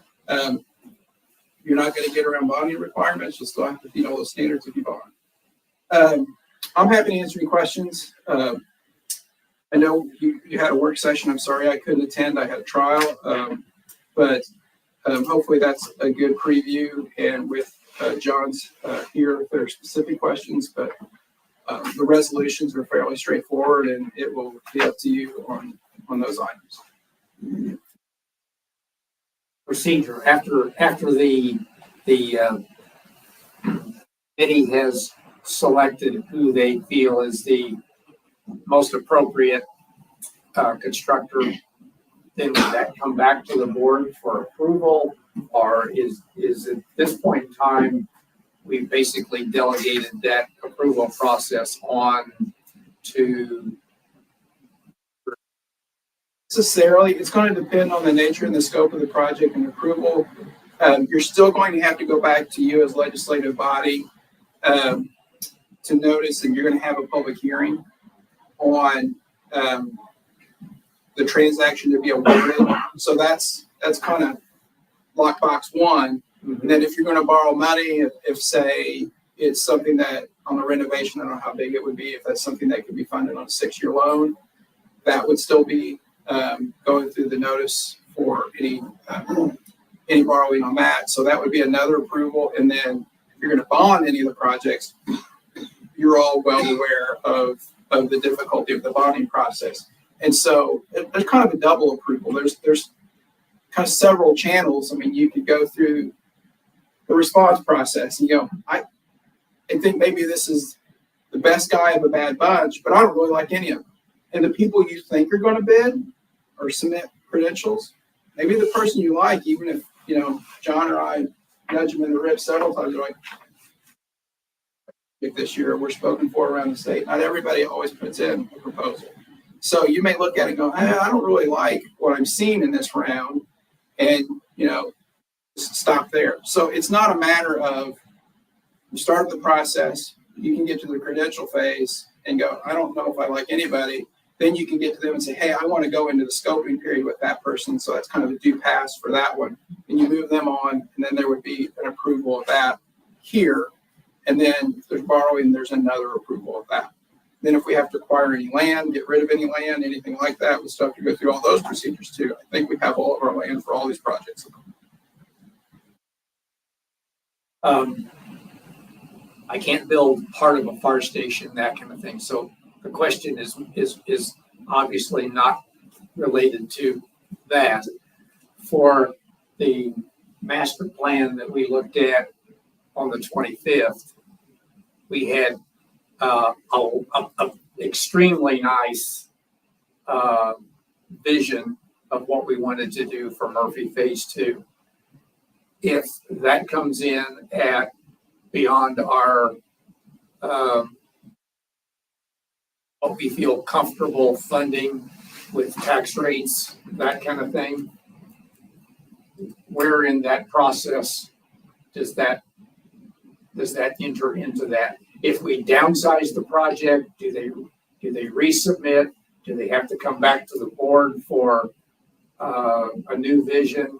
You're not going to get around bonding requirements. You'll still have to meet all the standards if you bond. I'm happy to answer any questions. I know you had a work session. I'm sorry I couldn't attend. I had a trial, but hopefully that's a good preview. And with John's here, if there are specific questions, but the resolutions are fairly straightforward, and it will be up to you on those items. Procedure after the committee has selected who they feel is the most appropriate constructor, then would that come back to the board for approval, or is at this point in time we basically delegated that approval process on to? Necessarily, it's going to depend on the nature and the scope of the project and approval. You're still going to have to go back to you as legislative body to notice, and you're going to have a public hearing on the transaction to be awarded. So that's kind of lockbox one. And then if you're going to borrow money, if say it's something that on the renovation, I don't know how big it would be, if that's something that could be funded on a 6-year loan, that would still be going through the notice for any borrowing on that. So that would be another approval. And then if you're going to bond any of the projects, you're all well aware of the difficulty of the bonding process. And so there's kind of a double approval. There's kind of several channels. I mean, you could go through the response process and I think maybe this is the best guy of a bad bunch, but I don't really like any of them. And the people you think are going to bid or submit credentials, maybe the person you like, even if, John or I nudge him in the ribs several times, they're like, this year we're spoken for around the state. Not everybody always puts in a proposal. So you may look at it and go, I don't really like what I'm seeing in this round, and, stop there. So it's not a matter of you start the process, you can get to the credential phase and go, I don't know if I like anybody. Then you can get to them and say, hey, I want to go into the scoping period with that person. So that's kind of a due pass for that one. And you move them on, and then there would be an approval of that here. And then if there's borrowing, there's another approval of that. Then if we have to acquire any land, get rid of any land, anything like that, we still have to go through all those procedures too. I think we have all of our land for all these projects. I can't build part of a fire station, that kind of thing. So the question is obviously not related to that. For the master plan that we looked at on the 25th, we had a extremely nice vision of what we wanted to do for Murphy Phase 2. If that comes in at beyond our what we feel comfortable funding with tax rates, that kind of thing, where in that process does that enter into that? If we downsize the project, do they resubmit? Do they have to come back to the board for a new vision?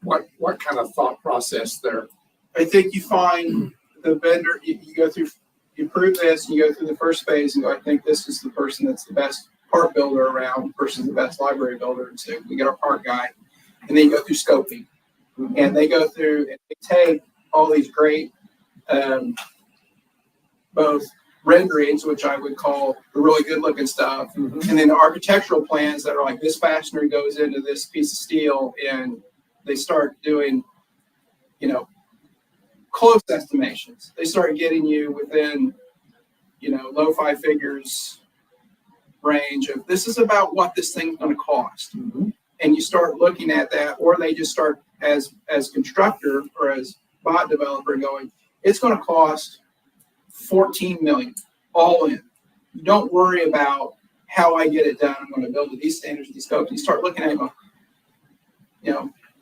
What kind of thought process there? I think you find the vendor, you go through, you prove this, and you go through the first phase and go, I think this is the person that's the best park builder around versus the best library builder. And so we get our park guy, and then you go through scoping. And they go through and they take all these great both renderings, which I would call the really good looking stuff, and then the architectural plans that are like this fastener goes into this piece of steel, and they start doing, close estimations. They start getting you within, low 5 figures range of this is about what this thing's going to cost. And you start looking at that, or they just start as constructor or as bot developer going, it's going to cost $14 million all in. You don't worry about how I get it done. I'm going to build to these standards, these scopes. You start looking at it,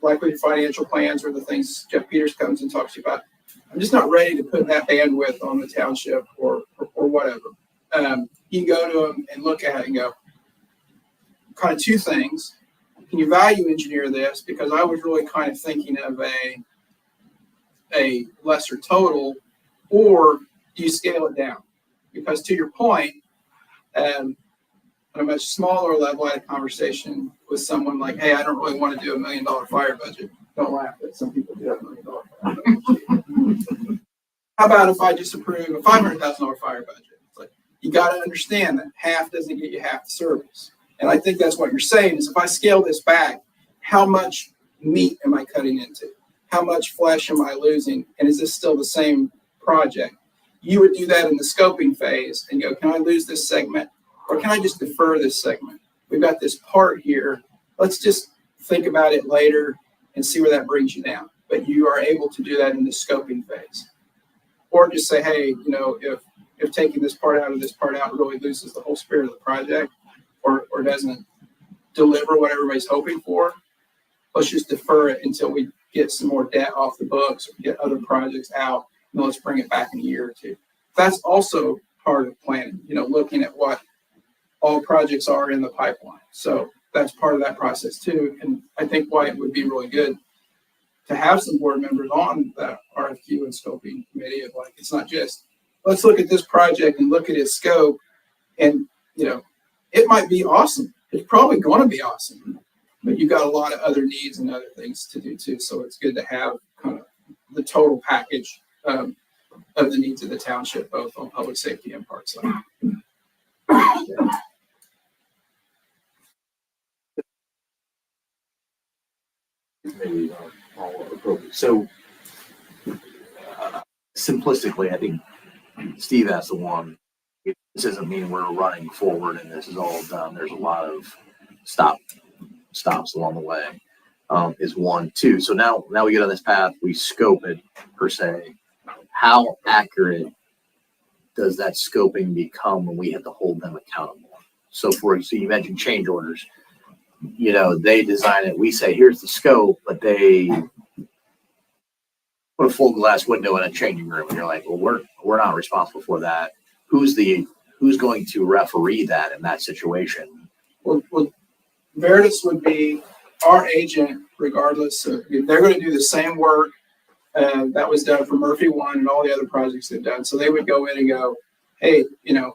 like with your financial plans or the things Jeff Peters comes and talks to you about. I'm just not ready to put that bandwidth on the township or whatever. You can go to them and look at it and go, kind of two things. Can you value engineer this? Because I was really kind of thinking of a lesser total, or do you scale it down? Because to your point, at a much smaller level, I had a conversation with someone like, hey, I don't really want to do $1 million fire budget. Don't laugh at some people do have $1 million fire budget. How about if I just approve a $500,000 fire budget? It's like, you got to understand that half doesn't get you half the service. And I think that's what you're saying is if I scale this back, how much meat am I cutting into? How much flesh am I losing? And is this still the same project? You would do that in the scoping phase and go, can I lose this segment? Or can I just defer this segment? We've got this part here. Let's just think about it later and see where that brings you down. But you are able to do that in the scoping phase. Or just say, hey, you know, if taking this part out of this part out really loses the whole spirit of the project or doesn't deliver what everybody's hoping for, let's just defer it until we get some more debt off the books, or get other projects out, and let's bring it back in a year or two. That's also part of planning, you know, looking at what all projects are in the pipeline. So that's part of that process too. And I think why it would be really good to have some board members on that RFQ and scoping committee of like, it's not just, let's look at this project and look at its scope. And, you know, it might be awesome. It's probably going to be awesome, but you've got a lot of other needs and other things to do too. So it's good to have kind of the total package of the needs of the township, both on public safety and park side. Maybe all appropriate. So simplistically, I think Steve asked the one. This doesn't mean we're running forward and this is all done. There's a lot of stops along the way. Is one, two. So now we get on this path. We scope it per se. How accurate does that scoping become when we have to hold them accountable? So for example, you mentioned change orders. You know, they design it. We say, here's the scope, but they put a full glass window in a changing room. And you're like, well, we're not responsible for that. Who's going to referee that in that situation? Well, Veritas would be our agent, regardless of, they're going to do the same work that was done for Murphy One and all the other projects they've done. So they would go in and go, hey, you know,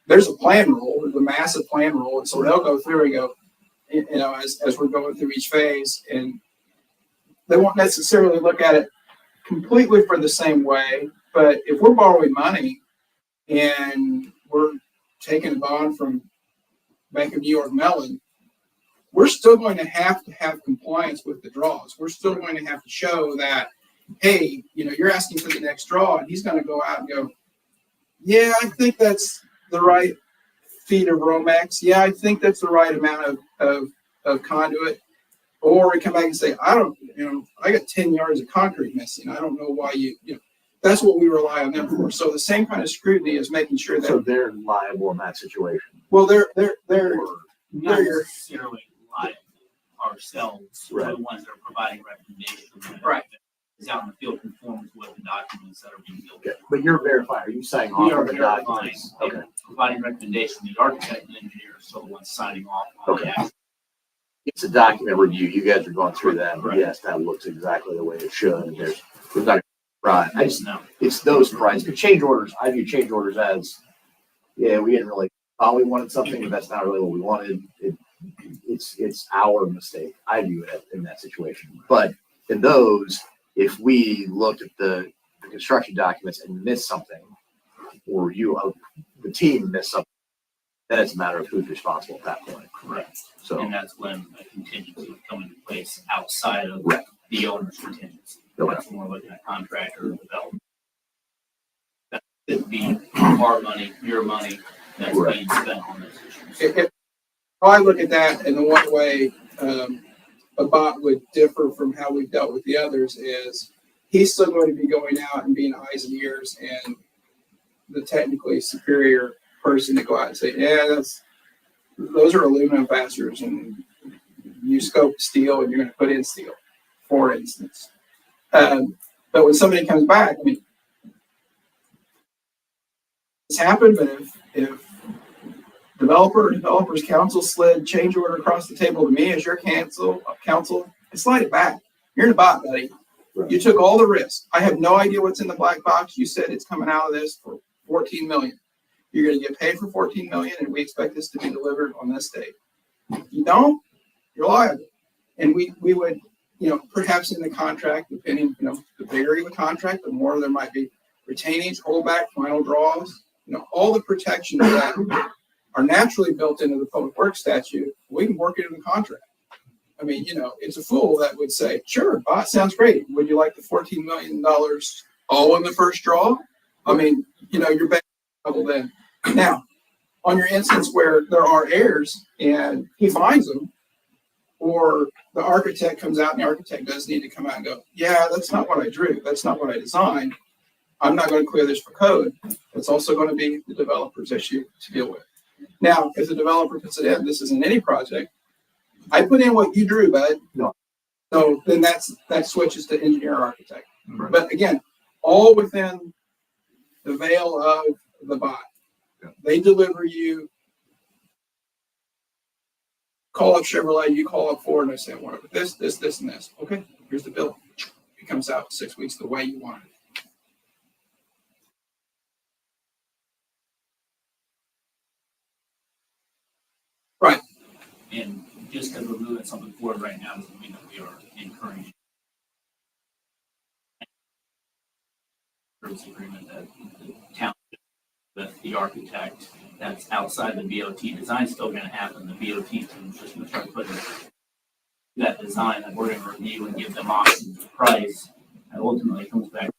there's a plan rule, there's a massive plan rule. And so they'll go through and go, you know, as we're going through each phase, and they won't necessarily look at it completely for the same way. But if we're borrowing money and we're taking a bond from Bank of New York Mellon, we're still going to have compliance with the draws. We're still going to have to show that, hey, you know, you're asking for the next draw, and he's going to go out and go, yeah, I think that's the right feet of Romex. Yeah, I think that's the right amount of conduit. Or we come back and say, I got 10 yards of concrete missing. I don't know why you know, that's what we rely on them for. So the same kind of scrutiny is making sure that. So they're liable in that situation. Well, they're Not necessarily liable ourselves, we're Right. the ones that are providing recommendations. Right. Is out in the field conforms with the documents that are being built. Okay. But you're verifying. Are you saying We off are of the verifying, documents? Okay. providing recommendations, the architect and engineer are still the ones signing off on the Okay. action. It's a document review. You guys are going through that. Right. Yes, that looks exactly the way it should. We're not right. I just No, it's those prices. But change orders, I view change orders as, yeah, we didn't really thought we wanted something, but that's not really what we wanted. It's our mistake. I view it in that situation. But in those, if we looked at the construction documents and missed something, or the team missed something, then it's a matter of who's responsible at that point. correct. So And that's when a contingency would come into place outside of Right. the owner's contingency. Okay. That's when we're looking at contractor or development. That could be our money, your money, that's Right. being spent on those issues. if I look at that, and the one way a bot would differ from how we've dealt with the others is he's still going to be going out and being eyes and ears and the technically superior person to go out and say, yeah, those are aluminum fasteners and you scope steel and you're going to put in steel, for instance. But when somebody comes back, I mean, it's happened, but if developers council slid change order across the table to me as your counsel, I slide it back. You're in a bot, buddy. Right. You took all the risk. I have no idea what's in the black box. You said it's coming out of this for 14 million. You're going to get paid for 14 million, and we expect this to be delivered on this date. If you don't, you're liable. And we would, perhaps in the contract, depending, the bigger the contract, the more there might be retainage, holdback, final draws, all the protections that are naturally built into the public works statute, we can work it in the contract. I mean, it's a fool that would say, sure, bot sounds great. Would you like the $14 million all in the first draw? I mean, you're back in trouble then. Now, on your instance where there are errors and he finds them, or the architect comes out and the architect does need to come out and go, yeah, that's not what I drew. That's not what I designed. I'm not going to clear this for code. That's also going to be the developer's issue to deal with. Now, if the developer puts it in, this isn't any project. I put in what you drew, bud. No. So then that switches to engineer architect. Right. But again, all within the veil of the bot. Yeah. They deliver you. Call up Chevrolet, you call up Ford, and I say, I want it with this, and this. Okay, here's the bill. It comes out 6 weeks the way you want it. Right. And just because we're moving something forward right now doesn't mean that we are incurring service agreement that the town with the architect that's outside the BOT design still going to happen. The BOT team's just going to start putting that design that we're going to review and give them options of price. And ultimately it comes back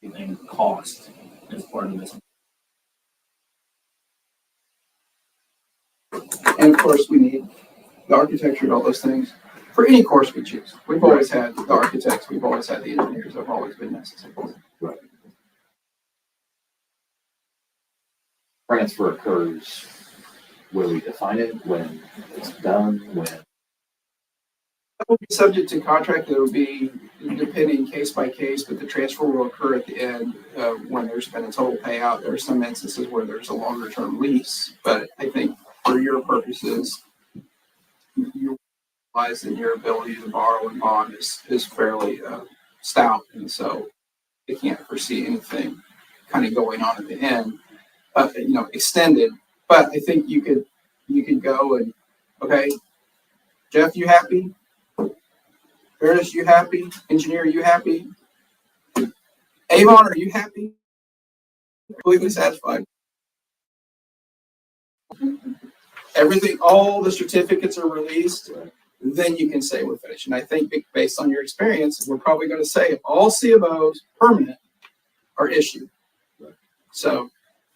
to the cost as part of this. And of course, we need the architecture and all those things for any course we choose. We've always had the architects, we've always had the engineers, have always been necessary. Right. Transfer occurs where we define it, when it's done, when. That will be subject to contract. It will be depending case by case, but the transfer will occur at the end when there's been a total payout. There are some instances where there's a longer term lease, but I think for your purposes, you realize that your ability to borrow and bond is fairly stout, and so they can't foresee anything kind of going on at the end, extended. But I think you could go and, okay, Jeff, you happy? Curtis, you happy? Engineer, you happy? Avon, are you happy? Completely satisfied. Everything, all the certificates are released, then you can say we're finished. And I think based on your experience, we're probably going to say if all C of O's permanent are issued. So,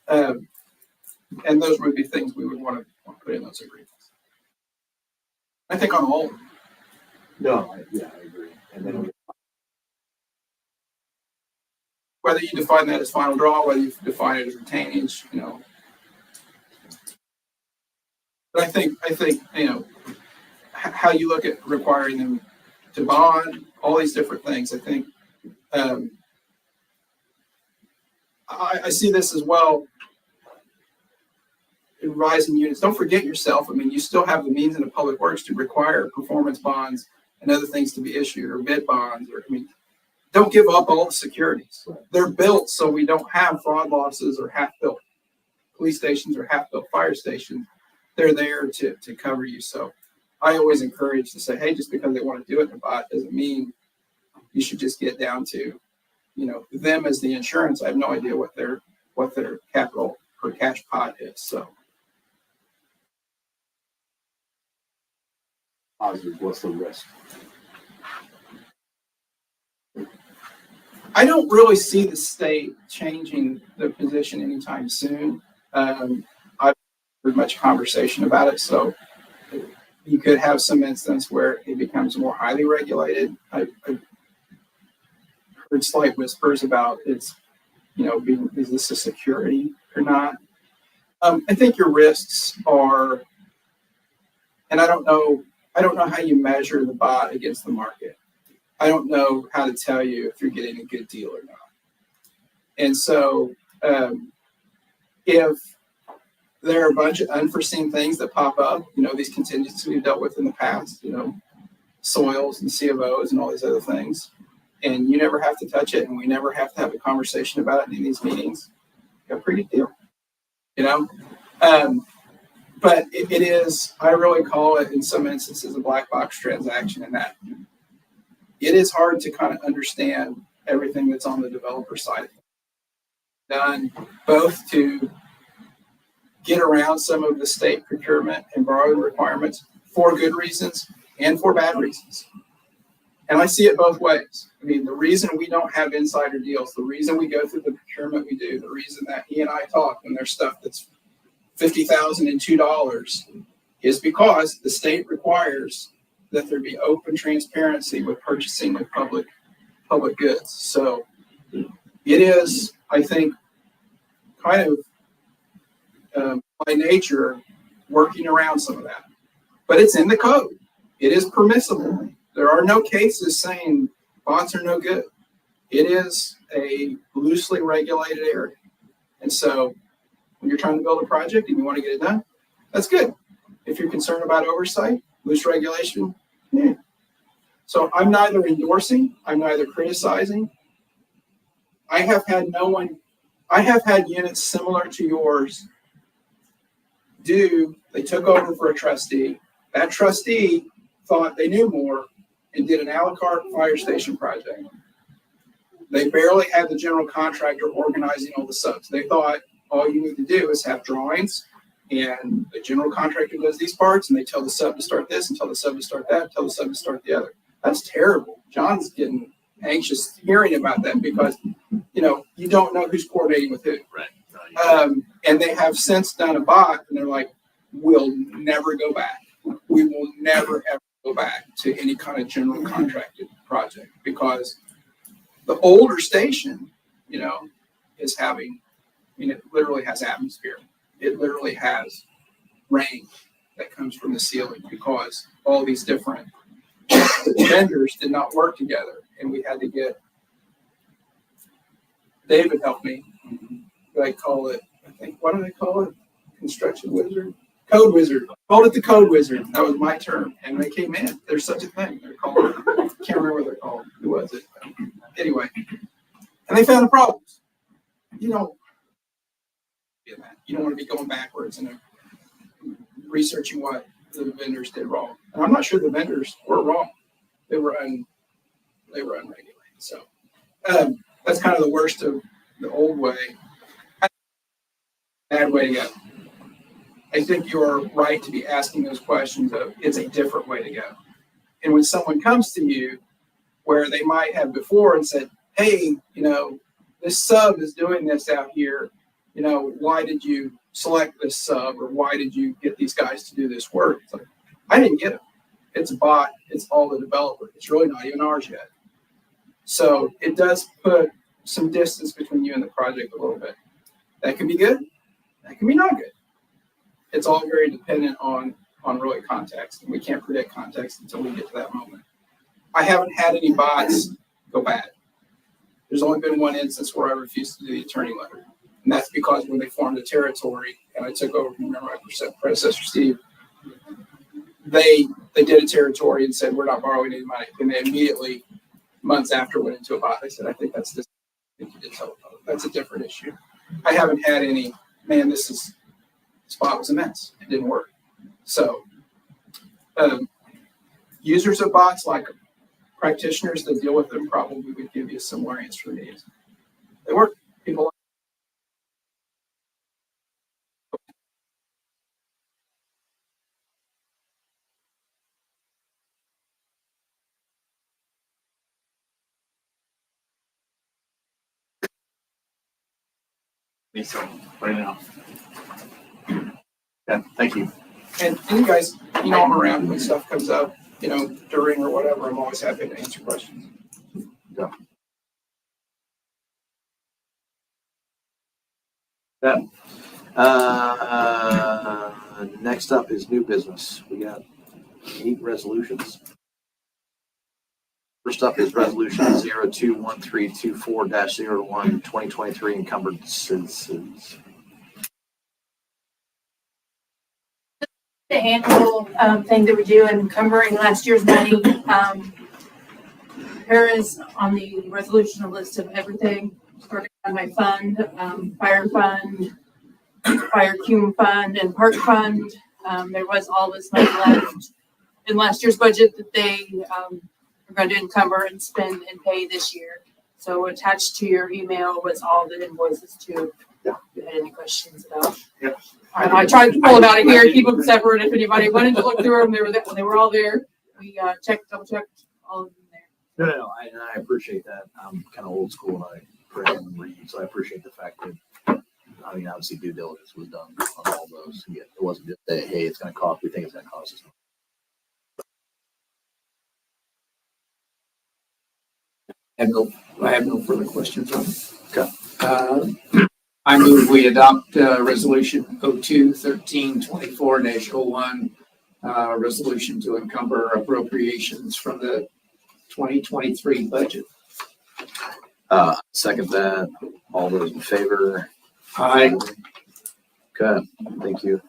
and those would be things we would want to put in those agreements. I think on all of them. No, I agree. And then Whether you define that as final draw, whether you define it as retainage, But I think how you look at requiring them to bond, all these different things. I think I see this as well in rising units. Don't forget yourself. I mean, you still have the means in the public works to require performance bonds and other things to be issued, or bid bonds, don't give up all the securities. They're built so we don't have fraud losses or half-built police stations or half-built fire stations. They're there to cover you. So I always encourage to say, hey, just because they want to do it in a bot doesn't mean you should just get down to, them as the insurance. I have no idea what their capital or cash pot is. So positive, what's the risk? I don't really see the state changing their position anytime soon. I've heard much conversation about it, so you could have some instance where it becomes more highly regulated. I've heard slight whispers about is this a security or not? I think your risks are, and I don't know how you measure the bot against the market. I don't know how to tell you if you're getting a good deal or not. And so if there are a bunch of unforeseen things that pop up. You know, these contingencies we've dealt with in the past, you know, soils and C of Os and all these other things. And you never have to touch it, and we never have to have a conversation about it in these meetings. Got a pretty good deal, you know? But it is, I really call it in some instances a black box transaction, in that it is hard to kind of understand everything that's on the developer side. Done both to get around some of the state procurement and borrowing requirements for good reasons and for bad reasons. And I see it both ways. I mean, the reason we don't have insider deals, the reason we go through the procurement we do, the reason that he and I talk when there's stuff that's $50,000 and $2 is because the state requires that there be open transparency with purchasing of public goods. So it is, I think, kind of by nature working around some of that. But it's in the code. It is permissible. There are no cases saying bots are no good. It is a loosely regulated area. And so when you're trying to build a project and you want to get it done, that's good. If you're concerned about oversight, loose regulation, yeah. So I'm neither endorsing, I'm neither criticizing. I have had units similar to yours they took over for a trustee. That trustee thought they knew more and did an a la carte fire station project. They barely had the general contractor organizing all the subs. They thought all you need to do is have drawings, and the general contractor does these parts, and they tell the sub to start this, and tell the sub to start that, and tell the sub to start the other. That's terrible. John's getting anxious hearing about that because, you know, you don't know who's coordinating with who. Right. And they have since done a bot, and they're like, we'll never go back. We will never, ever go back to any kind of general contracted project because the older station, you know, is having, I mean, it literally has atmosphere. It literally has rain that comes from the ceiling because all these different vendors did not work together. And we had to get, David helped me. I call it, I think, what do they call it? Construction wizard? Code wizard. Called it the code wizard. That was my term. And they came in. There's such a thing. They're called, I can't remember what they're called. Who was it? Anyway. And they found the problems. You don't want to be going backwards and researching what the vendors did wrong. And I'm not sure the vendors were wrong. They were unregulated. So that's kind of the worst of the old way. Bad way to go. I think you're right to be asking those questions of, it's a different way to go. And when someone comes to you where they might have before and said, hey, you know, this sub is doing this out here, you know, why did you select this sub, or why did you get these guys to do this work? It's like, I didn't get it. It's a bot. It's all the developer. It's really not even ours yet. So it does put some distance between you and the project a little bit. That can be good. That can be not good. It's all very dependent on really context, and we can't predict context until we get to that moment. I haven't had any bots go bad. There's only been one instance where I refused to do the attorney letter, and that's because when they formed a territory and I took over from my predecessor Steve, they did a territory and said we're not borrowing any money, and they immediately months after went into a bot. They said I think that's this. I think you did tell them. That's a different issue. I haven't had any. Man, this bot was a mess. It didn't work. So users of bots, like practitioners that deal with them, probably would give you a similar answer to these. They work. People like Me so right now. Yeah, thank you. and you guys, you know, I'm around when stuff comes up, you know, during or whatever. I'm always happy to answer questions. Yeah. Next up is new business. We got 8 resolutions. First up is resolution 021324-01 2023 encumbrances. The annual thing that we do encumbering last year's money. Here is on the resolution, a list of everything, starting on my fund, fire fund, fire cume fund, and park fund. There was all this money left in last year's budget that they are going to encumber and spend and pay this year. So attached to your email was all the invoices too. If you had any questions about. Yep. I tried to pull them out of here, keep them separate. If anybody wanted to look through them, they were all there. We double checked all of them there. No, I appreciate that. I'm kind of old school and I print and read, so I appreciate the fact that, I mean, obviously due diligence was done on all those. Yeah, it wasn't just that, hey, it's going to cost, we think it's going to cost us. I have no further questions on it. Okay. I move we adopt resolution 02-13-24-01, resolution to encumber appropriations from the 2023 budget. Second that. All those in favor? Aye. Okay, thank you.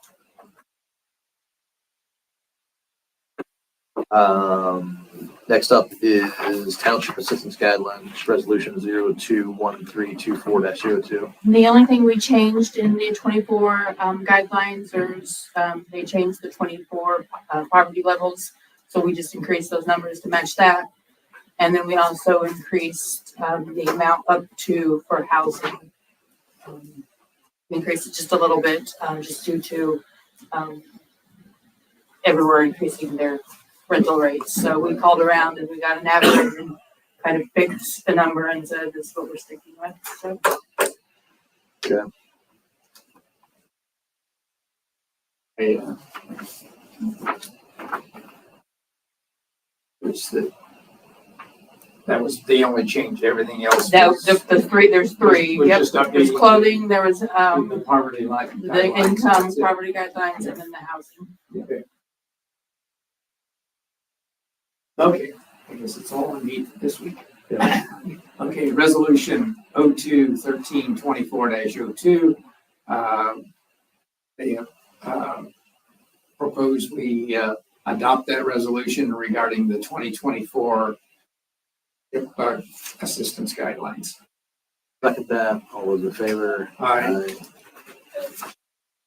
Next up is Township Assistance Guidelines, Resolution 02-1324-02. The only thing we changed in the 24 guidelines is they changed the 24 poverty levels. So we just increased those numbers to match that. And then we also increased the amount up to for housing. Increased it just a little bit, just due to everywhere increasing their rental rates. So we called around and we got an average and kind of picked the number and said this is what we're sticking with. So. Okay. That was the only change. Everything else. That was the three. There's three. Was Yep. just updating There's clothing. There was the poverty line. the income, poverty guidelines, and then the housing. Okay. Okay, I guess it's all I need this week. Yeah. Okay, resolution 02-13-24-02. They propose we adopt that resolution regarding the 2024 assistance guidelines. Second that. All those in favor? Aye.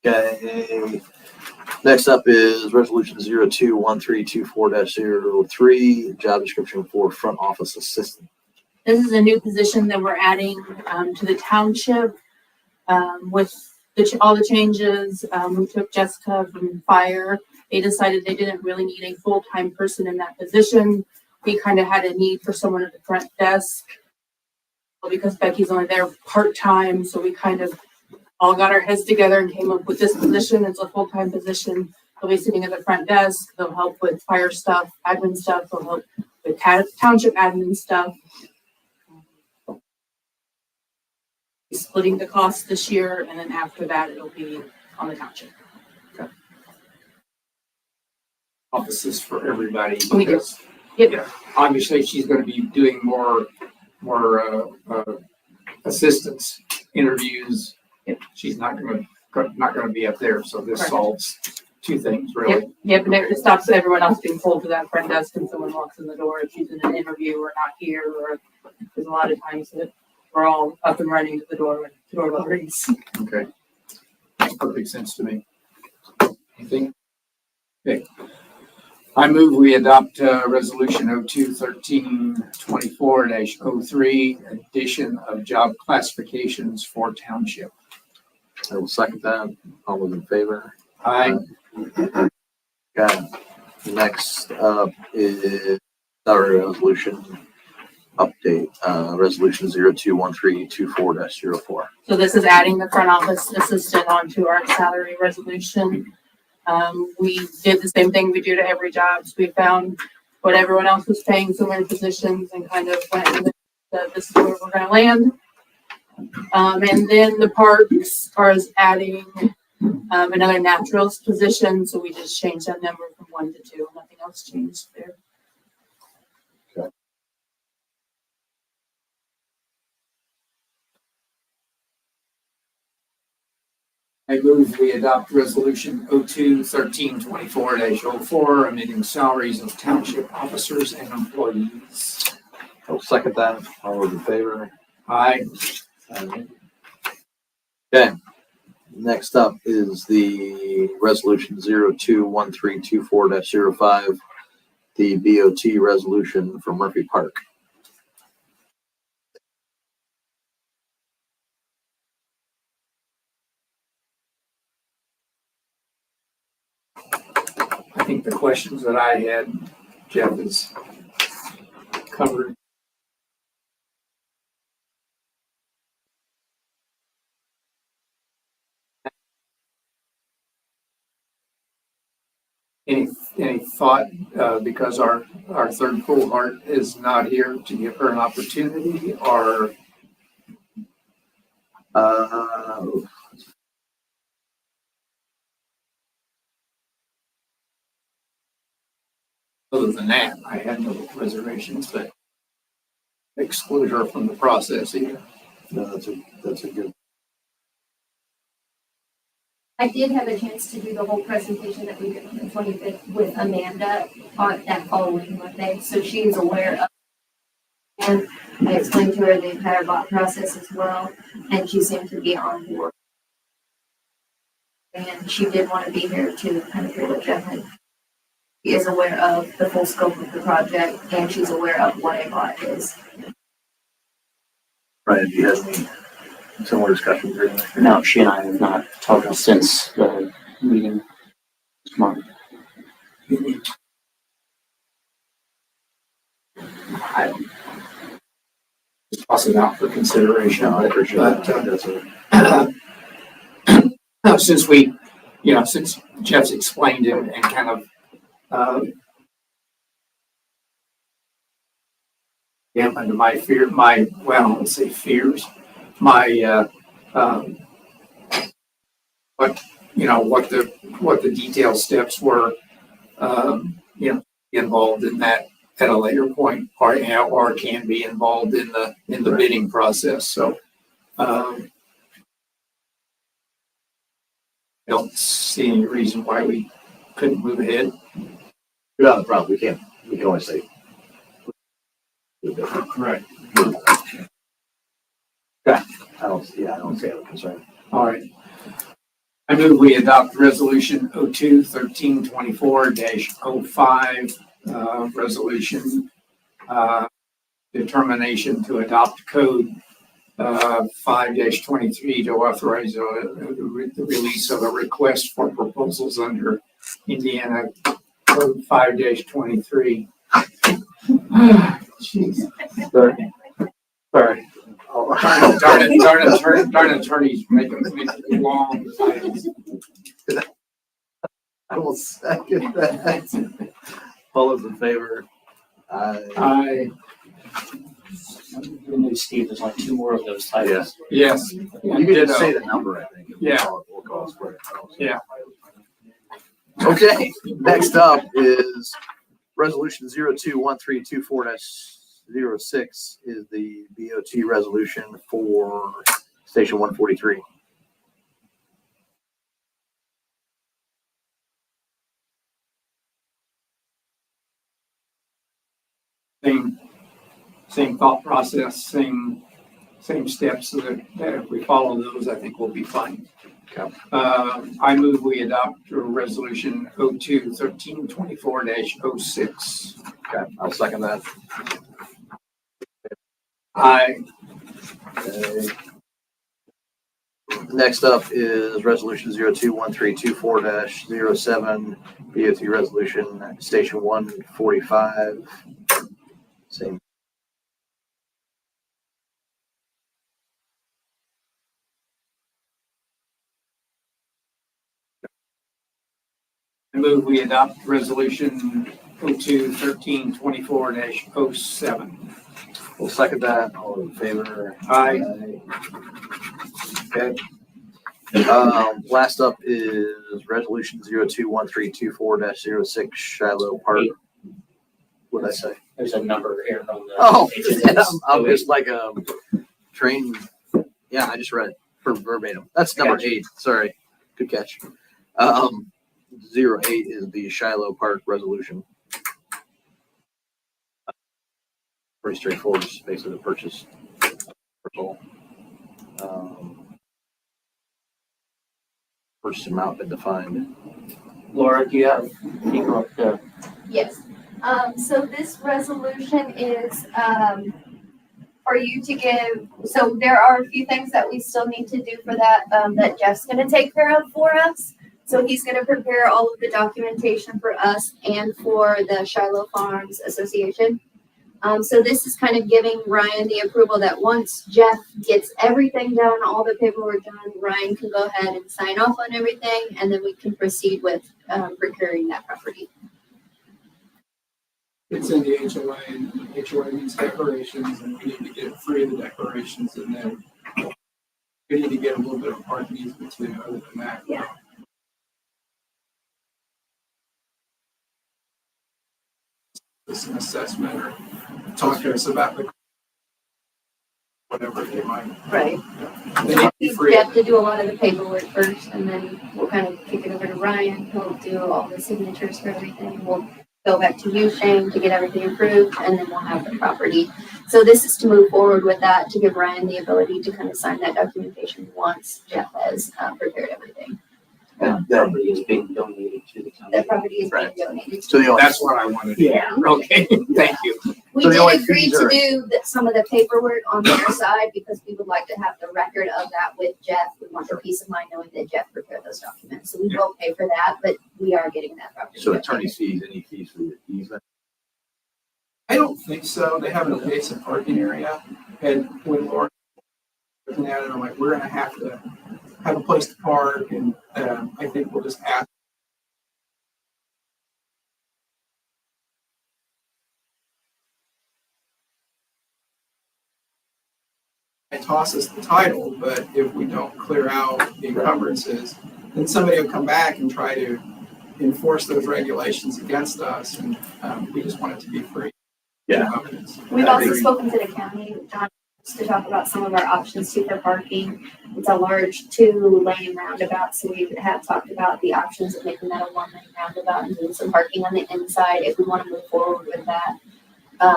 Okay. Next up is Resolution 02-1324-03, job description for front office assistant. This is a new position that we're adding to the township with all the changes. We took Jessica from fire. They decided they didn't really need a full-time person in that position. We kind of had a need for someone at the front desk. Well, because Becky's only there part-time, so we kind of all got our heads together and came up with this position. It's a full-time position. They'll be sitting at the front desk. They'll help with fire stuff, admin stuff. They'll help with township admin stuff. Splitting the cost this year, and then after that, it'll be on the township. Offices for everybody. We do. Because, Yep. yeah, obviously, she's going to be doing more assistance interviews. Yep. She's not going to be up there. So this Correct. solves two things, really. Yep, and it stops everyone else being pulled to that front desk and someone walks in the door if she's in an interview or not here, or there's a lot of times that we're all up and running to the door when the doorbell rings. Okay. Makes perfect sense to me. Anything? Okay. I move we adopt resolution 02-13-24-03, addition of job classifications for township. I will second that. All those in favor? Aye. Okay. Next up is our resolution update, resolution 02-13-24-04. So this is adding the front office assistant onto our salary resolution. We did the same thing we do to every job. So we found what everyone else was paying similar positions and kind of went with it. This is where we're going to land. And then the parks are adding another naturals position. So we just changed that number from 1 to 2. Nothing else changed there. I move we adopt resolution 02-1324-04, amending salaries of township officers and employees. I'll second that. All those in favor? Aye. Okay. Next up is the resolution 021324-05, the BOT resolution for Murphy Park. I think the questions that I had, Jeff has covered. Any thought, because our third cohort is not here, to give her an opportunity, or other than that, I had no reservations, but exclude her from the process either. No, that's a good. I did have a chance to do the whole presentation that we did on the 25th with Amanda on that following Monday, so she is aware of. And I explained to her the entire bot process as well, and she seemed to be on board. And she did want to be here to kind of hear what Jeff had. She is aware of the full scope of the project, and she's aware of what a bot is. Brian, do you have any similar discussions or anything? No, she and I have not talked since the meeting this month. I don't just toss it out for consideration. No, I appreciate But, that. since we, since Jeff's explained it and kind of, under my fear, I won't say fears, what the detailed steps were, involved in that at a later point, or can be involved in the bidding process. So, I don't see any reason why we couldn't move ahead. Not the problem. We can always say. Right. I don't see a concern. All right. I move we adopt resolution 02-1324-05, resolution, determination to adopt code 5-23 to authorize the release of a request for proposals under Indiana Code 5-23. Jeez. Sorry. Darn attorneys making long titles. I will second that. All those in favor? Aye. Good news, Steve, there's only 2 more of those titles. Yes. You can just say the number, I think. Yeah. We'll call it for it. Yeah. Okay, next up is resolution 021324-06 is the BOT resolution for Station 143. Same thought process, same steps, so that if we follow those, I think we'll be fine. Okay. I move we adopt resolution 02-1324-06. Okay, I'll second that. Aye. Okay. Next up is resolution 021324-07, BOT resolution Station 145. Same. I move we adopt resolution 02-1324-07. We'll second that. All in favor? Aye. Okay. Last up is resolution 021324-06 Shiloh Park. What did I say? There's a number here on the. Oh, agenda. I'm just like a train. Yeah, I just read it for verbatim. That's number 8. Sorry. Good catch. 08 is the Shiloh Park resolution. Pretty straightforward, just basically the purchase. Purchase amount been defined. Laura, do you have, you go up to Yes. So this resolution is, for you to give, so there are a few things that we still need to do for that, that Jeff's gonna take care of for us. So he's gonna prepare all of the documentation for us and for the Shiloh Farms Association. So this is kind of giving Ryan the approval that once Jeff gets everything done, all the paperwork done, Ryan can go ahead and sign off on everything, and then we can proceed with, procuring that property. It's in the HOA, and the HOA needs declarations, and we need to get 3 of the declarations, and then we need to get a little bit of parking easement too, other than that. Yeah. It's an assessment or talk to us about the whatever they might. Right. They need to be free. We have to do a lot of the paperwork first, and then we'll kind of kick it over to Ryan. He'll do all the signatures for everything. We'll go back to you, Shane, to get everything approved, and then we'll have the property. So this is to move forward with that, to give Ryan the ability to kind of sign that documentation once Jeff has prepared everything. that property is being donated to the county. That property is being Right. donated. So the only, That's what I wanted to hear. Okay, thank you. We So the only did agree fees to are- do some of the paperwork on their side because we would like to have the record of that with Jeff. We want the peace of mind knowing that Jeff prepared those documents. So we will pay for that, but we are getting that property. so attorney's fees, any fees for the easement? I don't think so. They have an adjacent parking area, and when Laura was looking at it, I'm like, we're gonna have to have a place to park, and I think we'll just ask. It tosses the title, but if we don't clear out the encumbrances, then somebody will come back and try to enforce those regulations against us, and we just want it to be free. Yeah. We've I also agree. spoken to the county, John, to talk about some of our options too for parking. It's a large 2-lane roundabout, so we have talked about the options of making that a 1-lane roundabout and doing some parking on the inside if we want to move forward with that.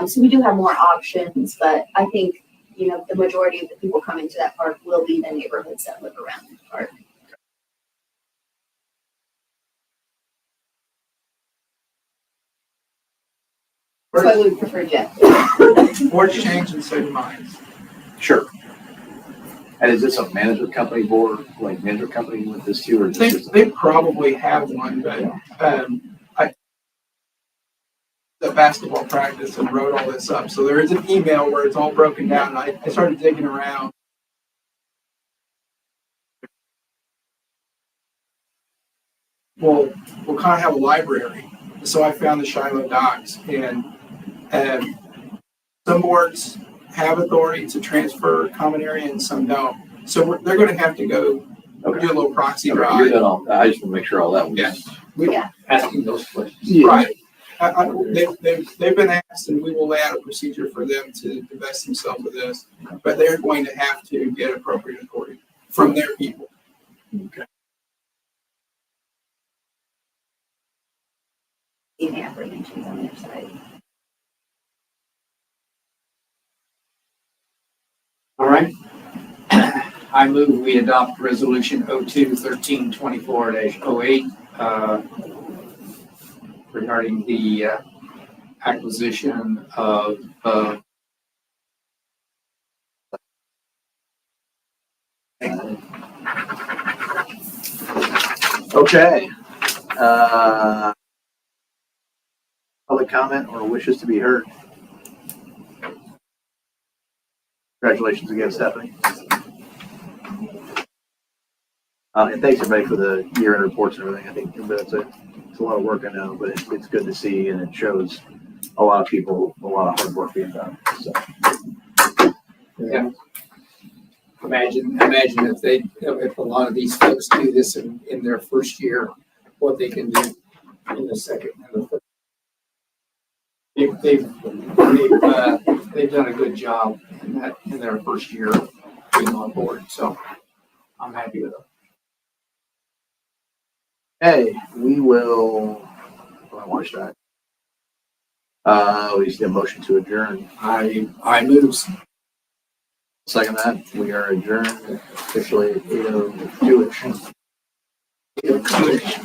So we do have more options, but I think, you know, the majority of the people coming to that park will be the neighborhoods that live around the park. That's why we would prefer Jeff. Boards change and so do mine. Sure. And is this a management company board, like management company with this too, or They, just? they probably have one, but I the basketball practice and wrote all this up. So there is an email where it's all broken down. And I started digging around. We'll kind of have a library. So I found the Shiloh docs, and some boards have authority to transfer common area and some don't. So they're going to have to go Okay. do a little proxy Okay, drive. you're done all, I just want to make sure all that was. Yeah. Asking those questions. Yeah. Right. They've been asked, and we will lay out a procedure for them to divest themselves of this, but they're going to have to get appropriate authority from their people. Okay. Any apprehensions on their side. All right. I move we adopt resolution 02-1324-08, regarding the acquisition of, Okay. Public comment or wishes to be heard? Congratulations again, Stephanie. And thanks everybody for the year-end reports and everything. I think it's a lot of work, I know, but it's good to see, and it shows a lot of people, a lot of hard work being done. So. yeah. Imagine if a lot of these folks do this in their first year, what they can do in the second and the third. They've done a good job in their first year being on board, so I'm happy with them. Hey, we will, I watch that. We just need a motion to adjourn. I move. Second that, we are adjourned officially at 8:02-ish.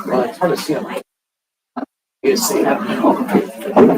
Well, it's hard to see on my. You can see that.